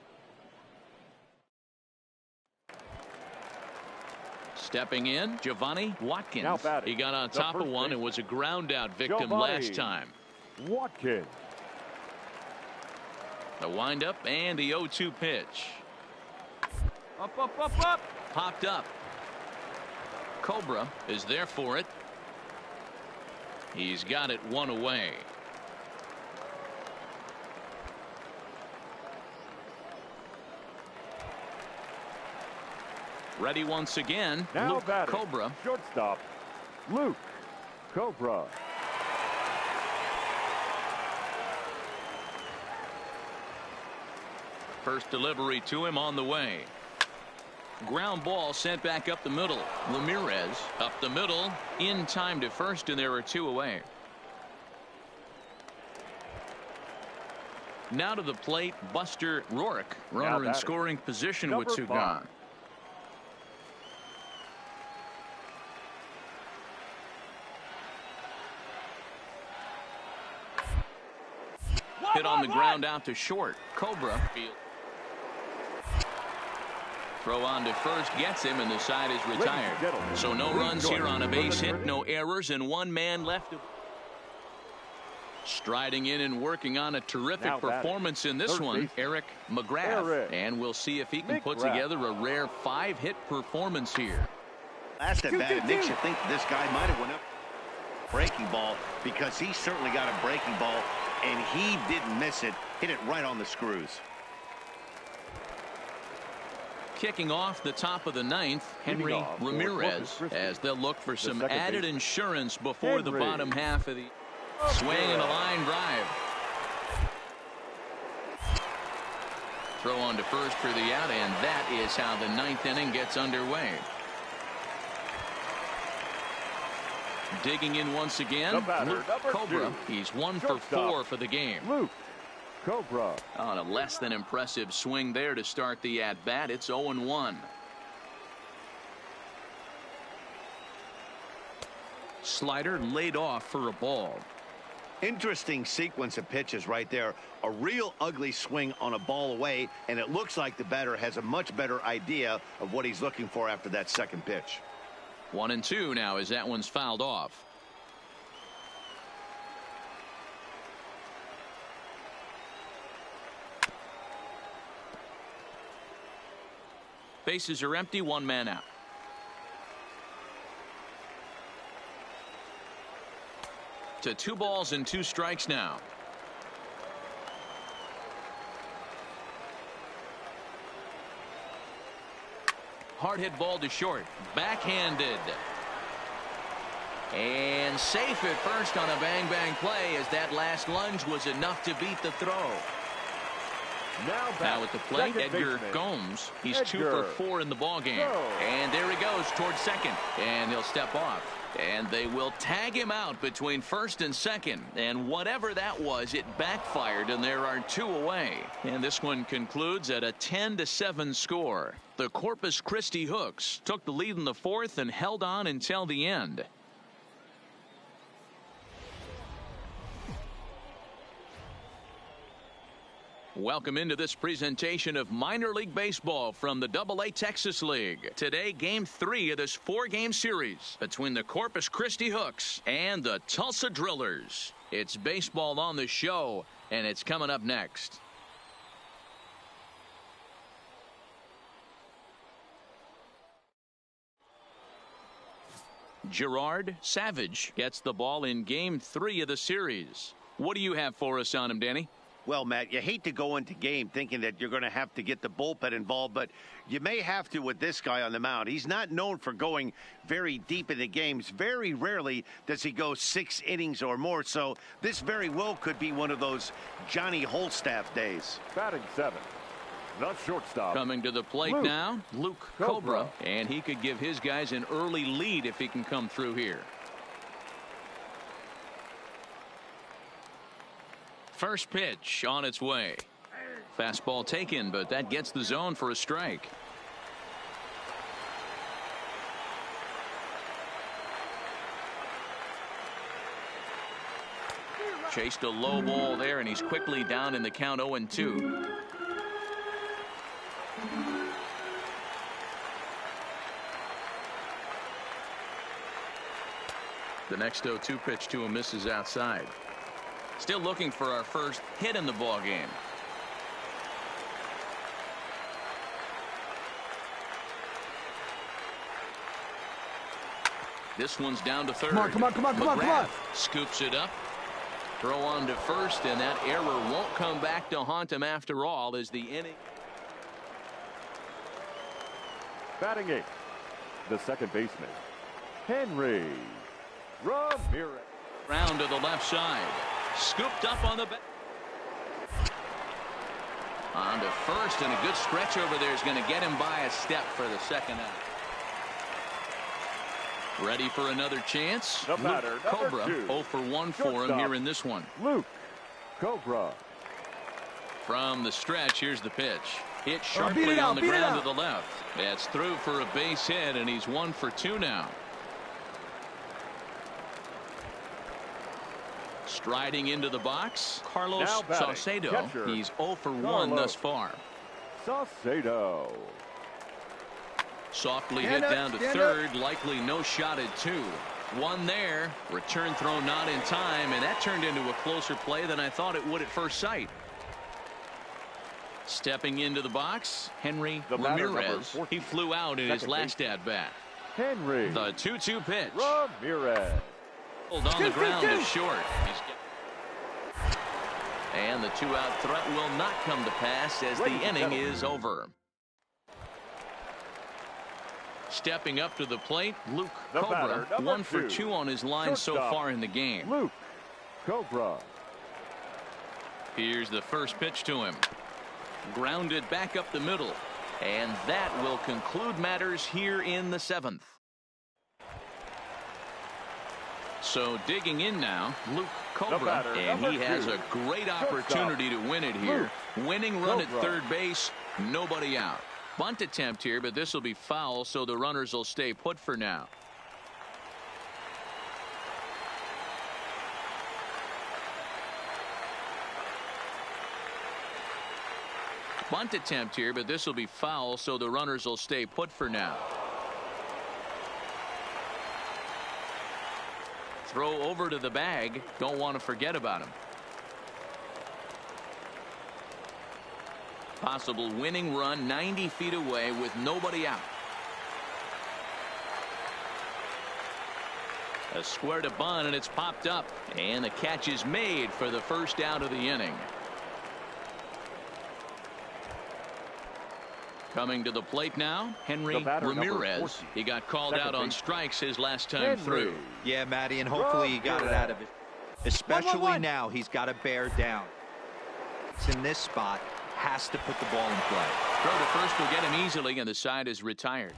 Stepping in, Giovanni Watkins. He got on top of one and was a ground out victim last time. Watkins. The windup and the 0-2 pitch. Up. Popped up. Cobra is there for it. He's got it 1 away. Ready once again. Now Luke Cobra. Shortstop. Luke Cobra. First delivery to him on the way. Ground ball sent back up the middle. Ramirez up the middle, in time to first, and there are 2 away. Now to the plate, Buster Rourke, runner in scoring position with 2 gone. Hit on the ground out to short. Cobra. Throw on to first, gets him, and the side is retired. So no runs here on a base hit, no errors, and 1 man left. Striding in and working on a terrific performance in this one, Eric McGrath. And we'll see if he can put together a rare 5-hit performance here. Last at bat, it makes you think this guy might have went up breaking ball, because he certainly got a breaking ball, and he didn't miss it. Hit it right on the screws. Kicking off the top of the 9th, Henry Ramirez, as they'll look for some added insurance before the bottom half of the Swing and a line drive. Throw on to first for the out, and that is how the ninth inning gets underway. Digging in once again, Luke Cobra. He's 1 for 4 for the game. Luke Cobra. On a less than impressive swing there to start the at-bat. It's 0-1. Slider laid off for a ball. Interesting sequence of pitches right there. A real ugly swing on a ball away, and it looks like the batter has a much better idea of what he's looking for after that second pitch. 1-2 now as that one's fouled off. Bases are empty, 1 man out. To 2 balls and 2 strikes now. Hard hit ball to short. Backhanded. And safe at first on a bang play as that last lunge was enough to beat the throw. Now at the plate, Edgar Gomes. He's 2 for 4 in the ballgame. And there he goes towards second. And he'll step off. And they will tag him out between first and second. And whatever that was, it backfired, and there are 2 away. And this one concludes at a 10-7 score. The Corpus Christi Hooks took the lead in the 4th and held on until the end. Welcome into this presentation of minor league baseball from the AA Texas League. Today, game 3 of this 4-game series between the Corpus Christi Hooks and the Tulsa Drillers. It's baseball on the show, and it's coming up next. Gerard Savage gets the ball in game 3 of the series. What do you have for us on him, Danny? Well, Matt, you hate to go into game thinking that you're going to have to get the bullpen involved, but you may have to with this guy on the mound. He's not known for going very deep into games. Very rarely does he go 6 innings or more, so this very well could be one of those Johnny Holstaff days. Batting 7th, the shortstop. Coming to the plate now, Luke Cobra, and he could give his guys an early lead if he can come through here. First pitch on its way. Fastball taken, but that gets the zone for a strike. Chased a low ball there, and he's quickly down in the count 0-2. The next 0-2 pitch to him misses outside. Still looking for our first hit in the ball game. This one's down to third. Come on. Scoops it up. Throw on to first, and that error won't come back to haunt him after all as the inning. Batting 8th, the second baseman, Henry Ramirez. Round to the left side. Scooped up on the back. On to first, and a good stretch over there is going to get him by a step for the second out. Ready for another chance? The batter, Luke Cobra, 0 for 1 for him here in this one. Luke Cobra. From the stretch, here's the pitch. Hit sharply on the ground to the left. That's through for a base hit, and he's 1 for 2 now. Striding into the box, Carlos Saucedo. Catcher, he's 0 for 1 thus far. Saucedo. Softly hit down to third, likely no shot at 2. 1 there, return throw not in time, and that turned into a closer play than I thought it would at first sight. Stepping into the box, Henry Ramirez. He flew out in his last at-bat. Henry. The 2-2 pitch. Ramirez. On the ground to short. And the 2-out threat will not come to pass as the inning is over. Stepping up to the plate, Luke Cobra, 1 for 2 on his line so far in the game. Luke Cobra. Here's the first pitch to him. Grounded back up the middle. And that will conclude matters here in the 7th. So digging in now, Luke Cobra, and he has a great opportunity to win it here. Winning run at third base, nobody out. Bunt attempt here, but this will be foul, so the runners will stay put for now. Bunt attempt here, but this will be foul, so the runners will stay put for now. Throw over to the bag. Don't want to forget about him. Possible winning run 90 feet away with nobody out. A square to bunt, and it's popped up. And the catch is made for the first out of the inning. Coming to the plate now, Henry Ramirez. He got called out on strikes his last time through. Yeah, Matty, and hopefully he got it out of it. Especially now, he's got to bear down. It's in this spot, has to put the ball in play. Throw to first will get him easily, and the side is retired.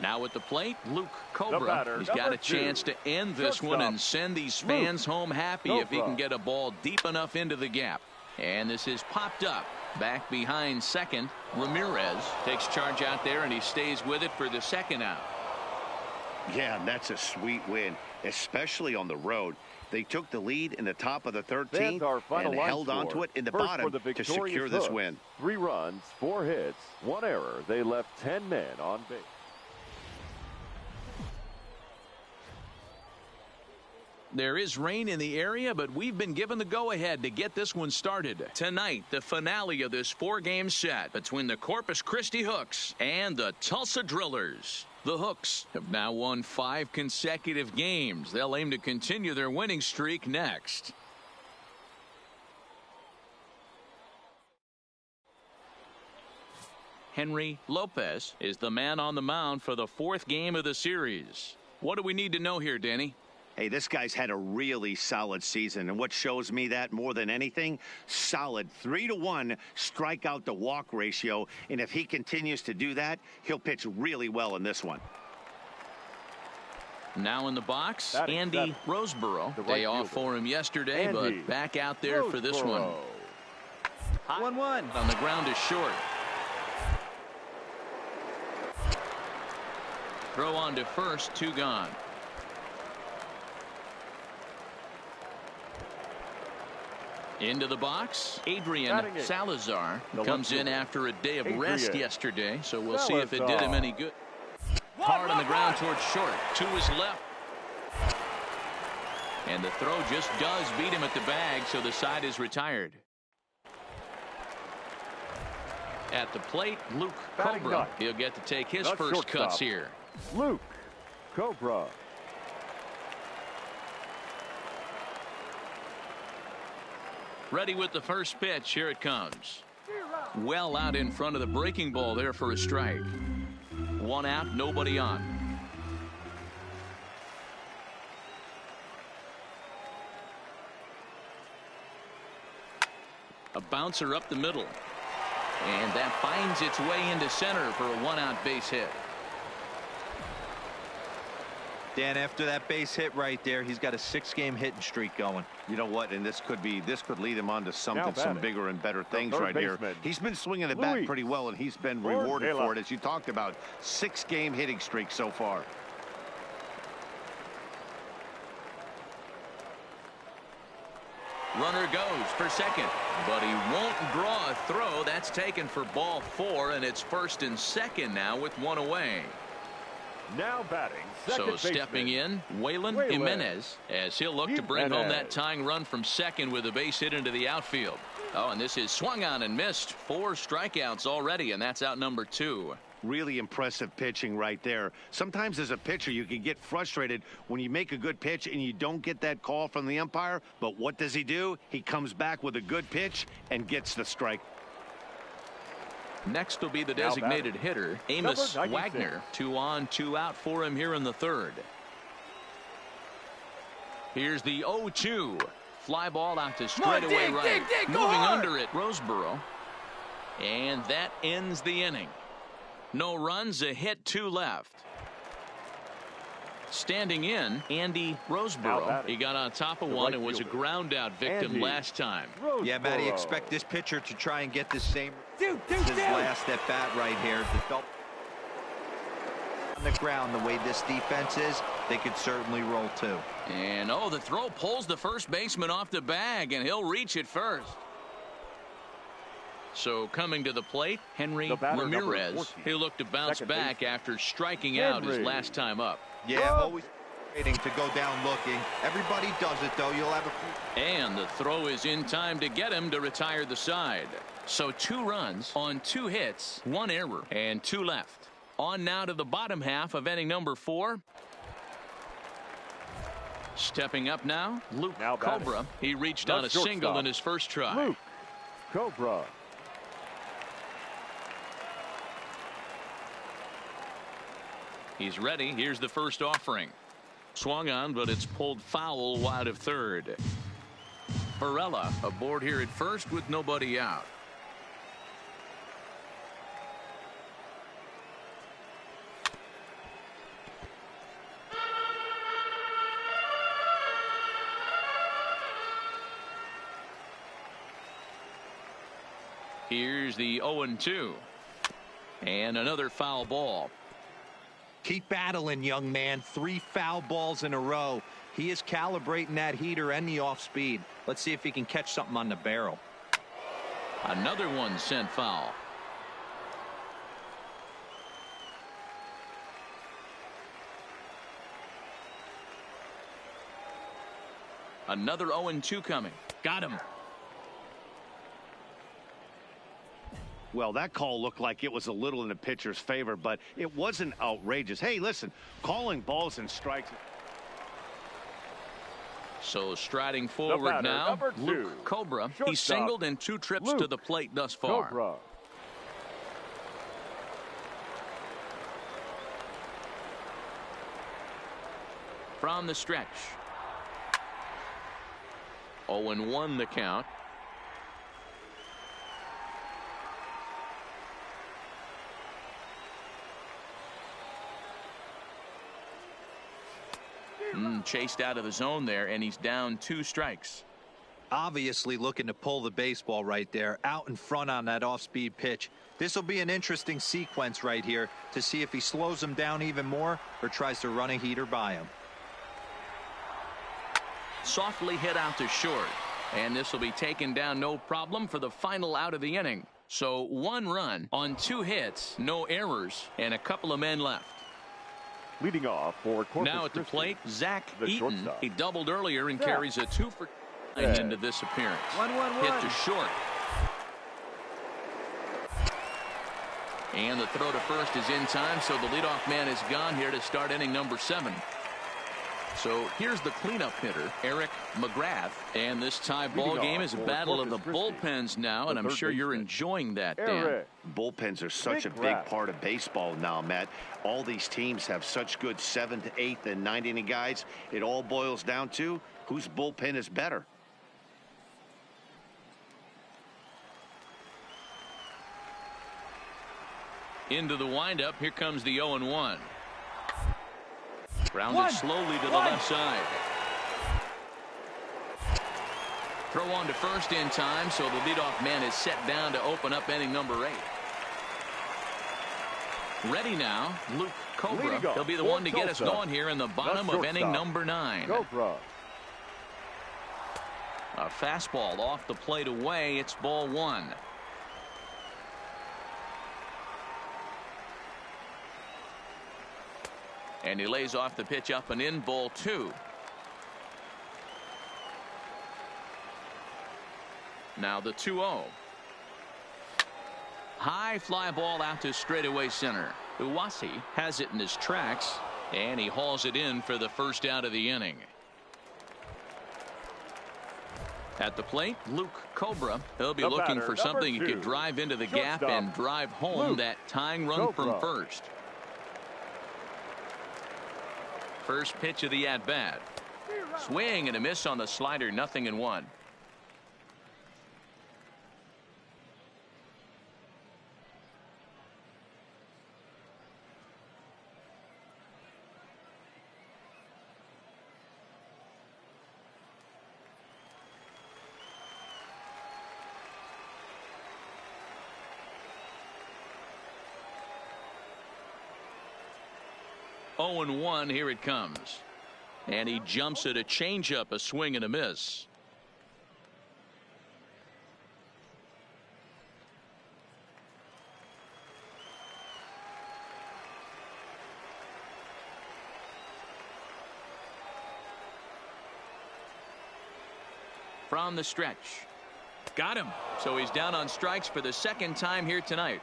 Now at the plate, Luke Cobra. He's got a chance to end this one and send these fans home happy if he can get a ball deep enough into the gap. And this is popped up. Back behind second, Ramirez takes charge out there, and he stays with it for the second out. Yeah, and that's a sweet win, especially on the road. They took the lead in the top of the 13th and held on to it in the bottom to secure this win. 3 runs, 4 hits, 1 error. They left 10 men on base. There is rain in the area, but we've been given the go-ahead to get this one started. Tonight, the finale of this 4-game set between the Corpus Christi Hooks and the Tulsa Drillers. The Hooks have now won 5 consecutive games. They'll aim to continue their winning streak next. Henry Lopez is the man on the mound for the 4th game of the series. What do we need to know here, Danny? Hey, this guy's had a really solid season, and what shows me that more than anything, solid 3-to-1 strikeout to walk ratio, and if he continues to do that, he'll pitch really well in this one. Now in the box, Andy Roseborough. Day off for him yesterday, but back out there for this one. 1-1 on the ground is short. Throw on to first, 2 gone. Into the box, Adrian Salazar comes in after a day of rest yesterday, so we'll see if it did him any good. Hard on the ground towards short. To his left. And the throw just does beat him at the bag, so the side is retired. At the plate, Luke Cobra. He'll get to take his first cuts here. Luke Cobra. Ready with the first pitch. Here it comes. Well out in front of the breaking ball there for a strike. 1 out, nobody on. A bouncer up the middle. And that finds its way into center for a 1-out base hit. Dan, after that base hit right there, he's got a 6-game hitting streak going. You know what, and this could lead him on to some bigger and better things right here. He's been swinging the bat pretty well, and he's been rewarded for it, as you talked about. 6-game hitting streak so far. Runner goes for second, but he won't draw a throw. That's taken for ball 4, and it's first and second now with 1 away. Now batting, so stepping in, Waylon Jimenez, as he'll look to bring home that tying run from second with a base hit into the outfield. Oh, and this is swung on and missed. 4 strikeouts already, and that's out number 2. Really impressive pitching right there. Sometimes as a pitcher, you can get frustrated when you make a good pitch and you don't get that call from the umpire. But what does he do? He comes back with a good pitch and gets the strike. Next will be the designated hitter, Amos Wagner. 2 on, 2 out for him here in the 3rd. Here's the 0-2. Fly ball out to straightaway right. Moving under it, Roseboro. And that ends the inning. No runs, a hit, 2 left. Standing in, Andy Roseboro. He got on top of one and was a ground out victim last time. Yeah, Matty, expect this pitcher to try and get the same his last at bat right here. The double on the ground, the way this defense is, they could certainly roll too. And the throw pulls the first baseman off the bag, and he'll reach it first. So coming to the plate, Henry Ramirez. He'll look to bounce back after striking out his last time up. Yeah, always waiting to go down looking. Everybody does it, though. You'll have a... And the throw is in time to get him to retire the side. So 2 runs on 2 hits, 1 error, and 2 left. On now to the bottom half of inning number 4. Stepping up now, Luke Cobra. He reached on a single in his first try. Luke Cobra. He's ready. Here's the first offering. Swung on, but it's pulled foul wide of third. Varela aboard here at first with nobody out. Here's the 0-2. And another foul ball. Keep battling, young man. 3 foul balls in a row. He is calibrating that heater and the off speed. Let's see if he can catch something on the barrel. Another one sent foul. Another 0-2 coming. Got him. Well, that call looked like it was a little in the pitcher's favor, but it wasn't outrageous. Hey, listen, calling balls and strikes. So striding forward now, Luke Cobra. He singled in 2 trips to the plate thus far. Cobra. From the stretch. 0-1 the count. Chased out of the zone there, and he's down 2 strikes. Obviously looking to pull the baseball right there, out in front on that off-speed pitch. This will be an interesting sequence right here to see if he slows him down even more or tries to run a heater by him. Softly hit out to short, and this will be taken down no problem for the final out of the inning. So 1 run on 2 hits, no errors, and a couple of men left. Leading off for Corpus now at the Christi, plate, Zach the Eaton. shortstop. He doubled earlier and carries a 2 for into this appearance. 1-1-1. Hit to short. And the throw to first is in time, so the leadoff man is gone here to start inning number 7. So here's the cleanup hitter, Eric McGrath. And this tie ball game is a battle of the bullpens now, and I'm sure you're enjoying that, Dan. Bullpens are such a big part of baseball now, Matt. All these teams have such good 7th, 8th, and 9th inning guys. It all boils down to whose bullpen is better. Into the windup, here comes the 0-1. Grounded slowly to the left side. Throw on to first in time, so the leadoff man is set down to open up inning number 8. Ready now, Luke Cobra. He'll be the one to get us going here in the bottom of inning number 9. Cobra. A fastball off the plate away. It's ball 1. And he lays off the pitch up and in, ball 2. Now the 2-0. High fly ball out to straightaway center. Uwasi has it in his tracks, and he hauls it in for the first out of the inning. At the plate, Luke Cobra. He'll be looking for something he could drive into the gap and drive home that tying run from first. First pitch of the at-bat. Swing and a miss on the slider. 0-1. Oh and 1. Here it comes. And he jumps at a changeup, a swing and a miss. From the stretch. Got him. So he's down on strikes for the second time here tonight.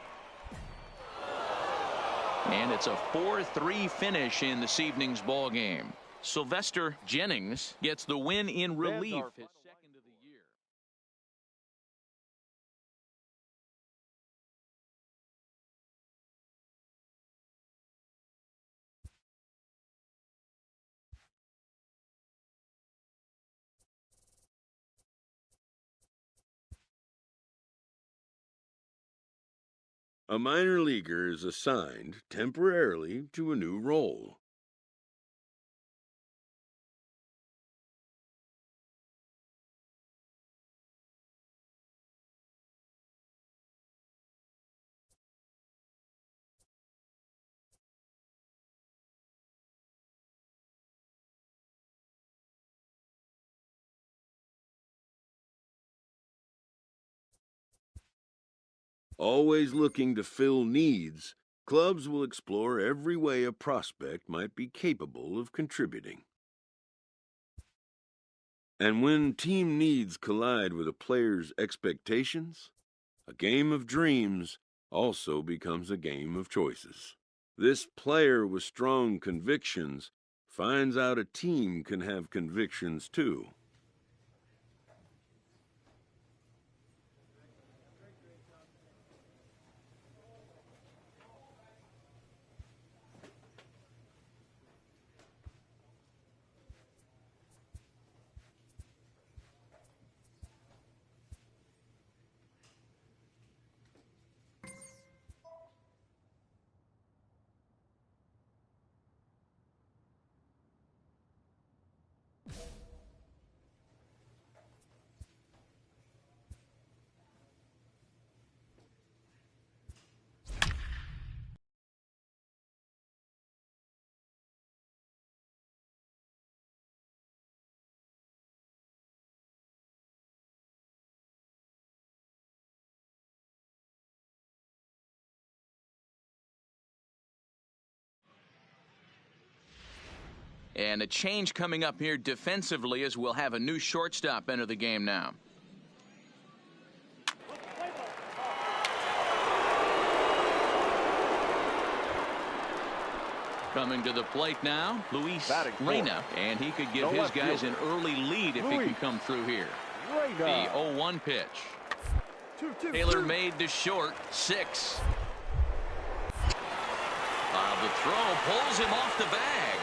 And it's a 4-3 finish in this evening's ball game. Sylvester Jennings gets the win in relief. His second of the year. A minor leaguer is assigned temporarily to a new role. Always looking to fill needs, clubs will explore every way a prospect might be capable of contributing. And when team needs collide with a player's expectations, a game of dreams also becomes a game of choices. This player with strong convictions finds out a team can have convictions too. And a change coming up here defensively as we'll have a new shortstop enter the game now. Coming to the plate now, Luis Reyna, and he could give his guys an early lead if he can come through here. The 0-1 pitch. Taylor made to short, 6. The throw pulls him off the bag.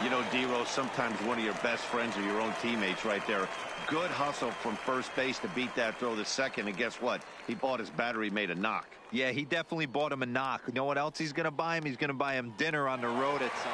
You know, D-Rose, sometimes one of your best friends are your own teammates right there. Good hustle from first base to beat that throw to second, and guess what? He bought his battery made a knock. Yeah, he definitely bought him a knock. You know what else he's going to buy him? He's going to buy him dinner on the road at some.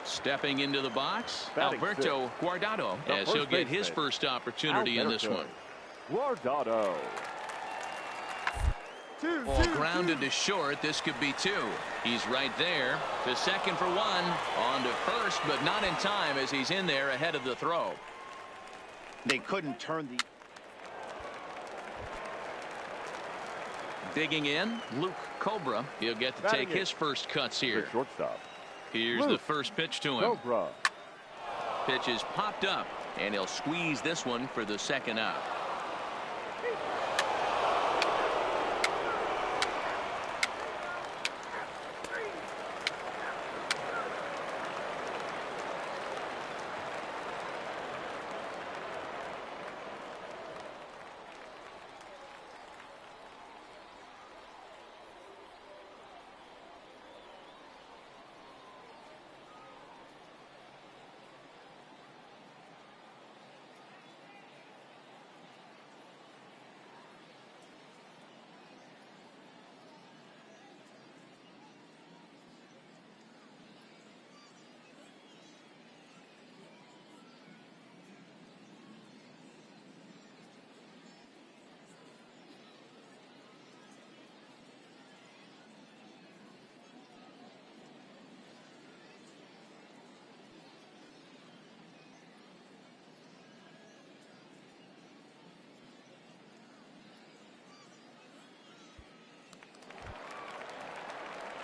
Stepping into the box, Alberto Guardado, as he'll get his first opportunity in this one. Guardado. Ball grounded to short. This could be 2. He's right there. To second for 1. On to first, but not in time as he's in there ahead of the throw. They couldn't turn the... Digging in, Luke Cobra. He'll get to take his first cuts here. The shortstop. Here's the first pitch to him. Cobra. Pitch is popped up, and he'll squeeze this one for the second out.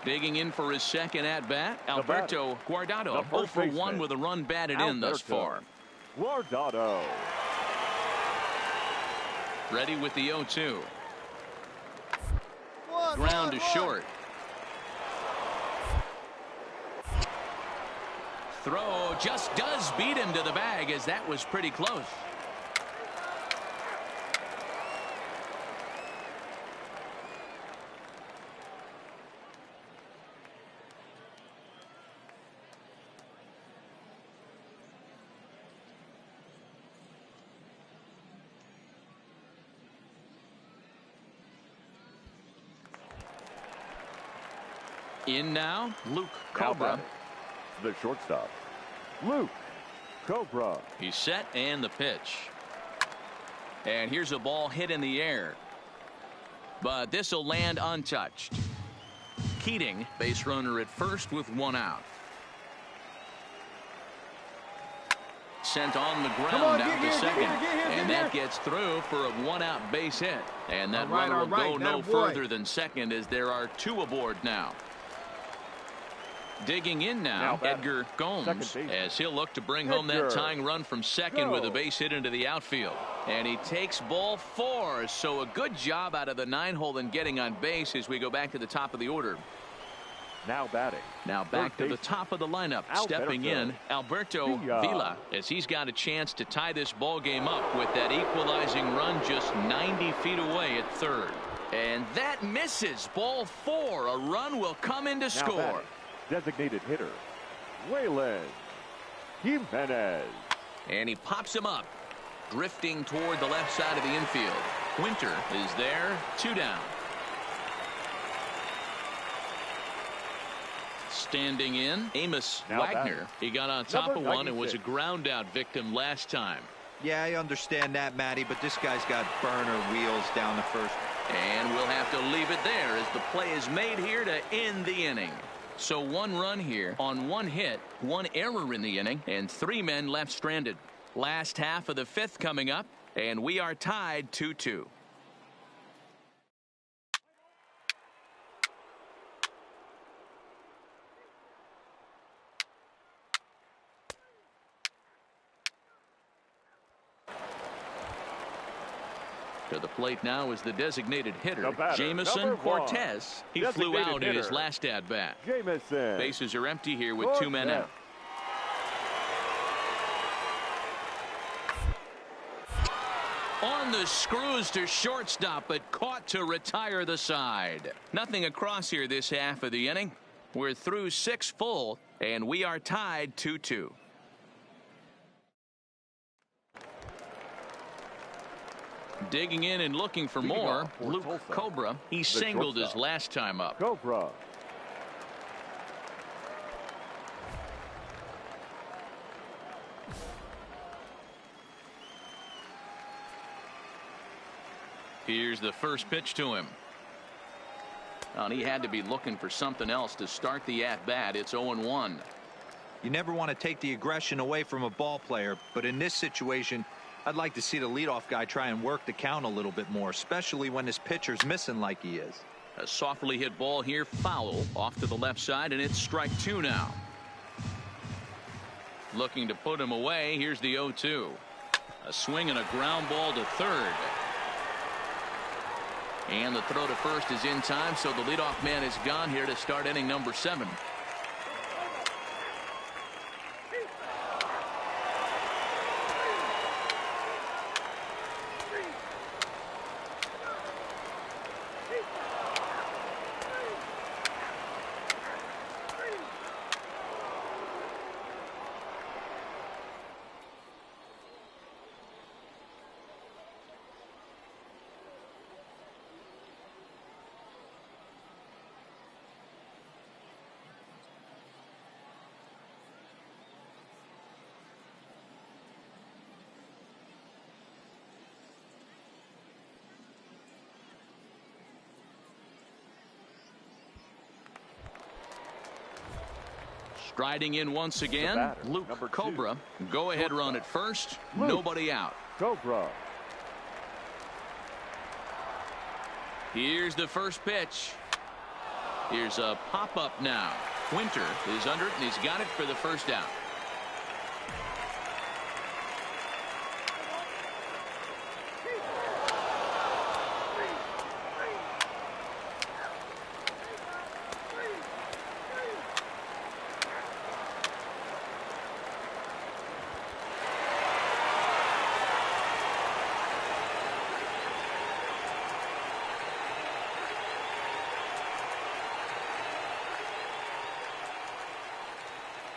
Digging in for his second at-bat, Alberto Guardado. 0 for 1 with a run batted in thus far. Guardado. Ready with the 0-2. Ground to short. Throw just does beat him to the bag, as that was pretty close. In now, Luke Cobra. The shortstop, Luke Cobra. He's set, and the pitch. And here's a ball hit in the air. But this will land untouched. Keating, base runner at first with 1 out. Sent on the ground out to second. And that gets through for a 1-out base hit. And that runner will go no further than second, as there are 2 aboard now. Digging in now, Edgar Gomes, as he'll look to bring home that tying run from second with a base hit into the outfield. And he takes ball 4, so a good job out of the 9-hole in getting on base as we go back to the top of the order. Now batting. Now back to the top of the lineup. Stepping in, Alberto Vila, as he's got a chance to tie this ball game up with that equalizing run just 90 feet away at third. And that misses. Ball 4. A run will come in to score. Batting. Designated hitter, Waylon Jimenez. And he pops him up, drifting toward the left side of the infield. Winter is there, 2 down. Standing in, Amos Wagner. He got on top of one and was a ground out victim last time. Yeah, I understand that, Matty, but this guy's got burner wheels down the first. And we'll have to leave it there as the play is made here to end the inning. So 1 run here on 1 hit, 1 error in the inning, and 3 men left stranded. Last half of the 5th coming up, and we are tied 2-2. To the plate now is the designated hitter, Jamison Cortez. He flew out in his last at-bat. Bases are empty here with 2 men out. On the screws to shortstop, but caught to retire the side. Nothing across here this half of the inning. We're through 6 full, and we are tied 2-2. Digging in and looking for more, Luke Cobra. He singled his last time up. Cobra. Here's the first pitch to him. And he had to be looking for something else to start the at-bat. It's 0-1. You never want to take the aggression away from a ball player, but in this situation, I'd like to see the leadoff guy try and work the count a little bit more, especially when his pitcher's missing like he is. A softly hit ball here, foul, off to the left side, and it's strike 2 now. Looking to put him away. Here's the 0-2. A swing and a ground ball to third. And the throw to first is in time, so the leadoff man is gone here to start inning number 7. Striding in once again, Luke Cobra. Go ahead run at first. Nobody out. Cobra. Here's the first pitch. Here's a pop-up now. Winter is under it, and he's got it for the first out.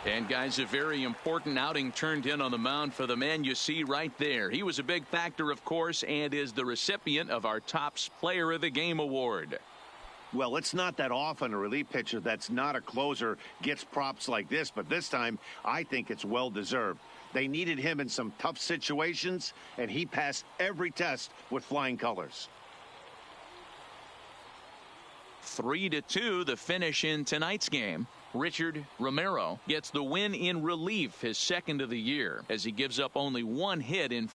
And guys, a very important outing turned in on the mound for the man you see right there. He was a big factor, of course, and is the recipient of our Topps Player of the Game award. Well, it's not that often a relief pitcher that's not a closer gets props like this, but this time I think it's well deserved. They needed him in some tough situations, and he passed every test with flying colors. 3-2 the finish in tonight's game. Richard Romero gets the win in relief, his second of the year, as he gives up only 1 hit in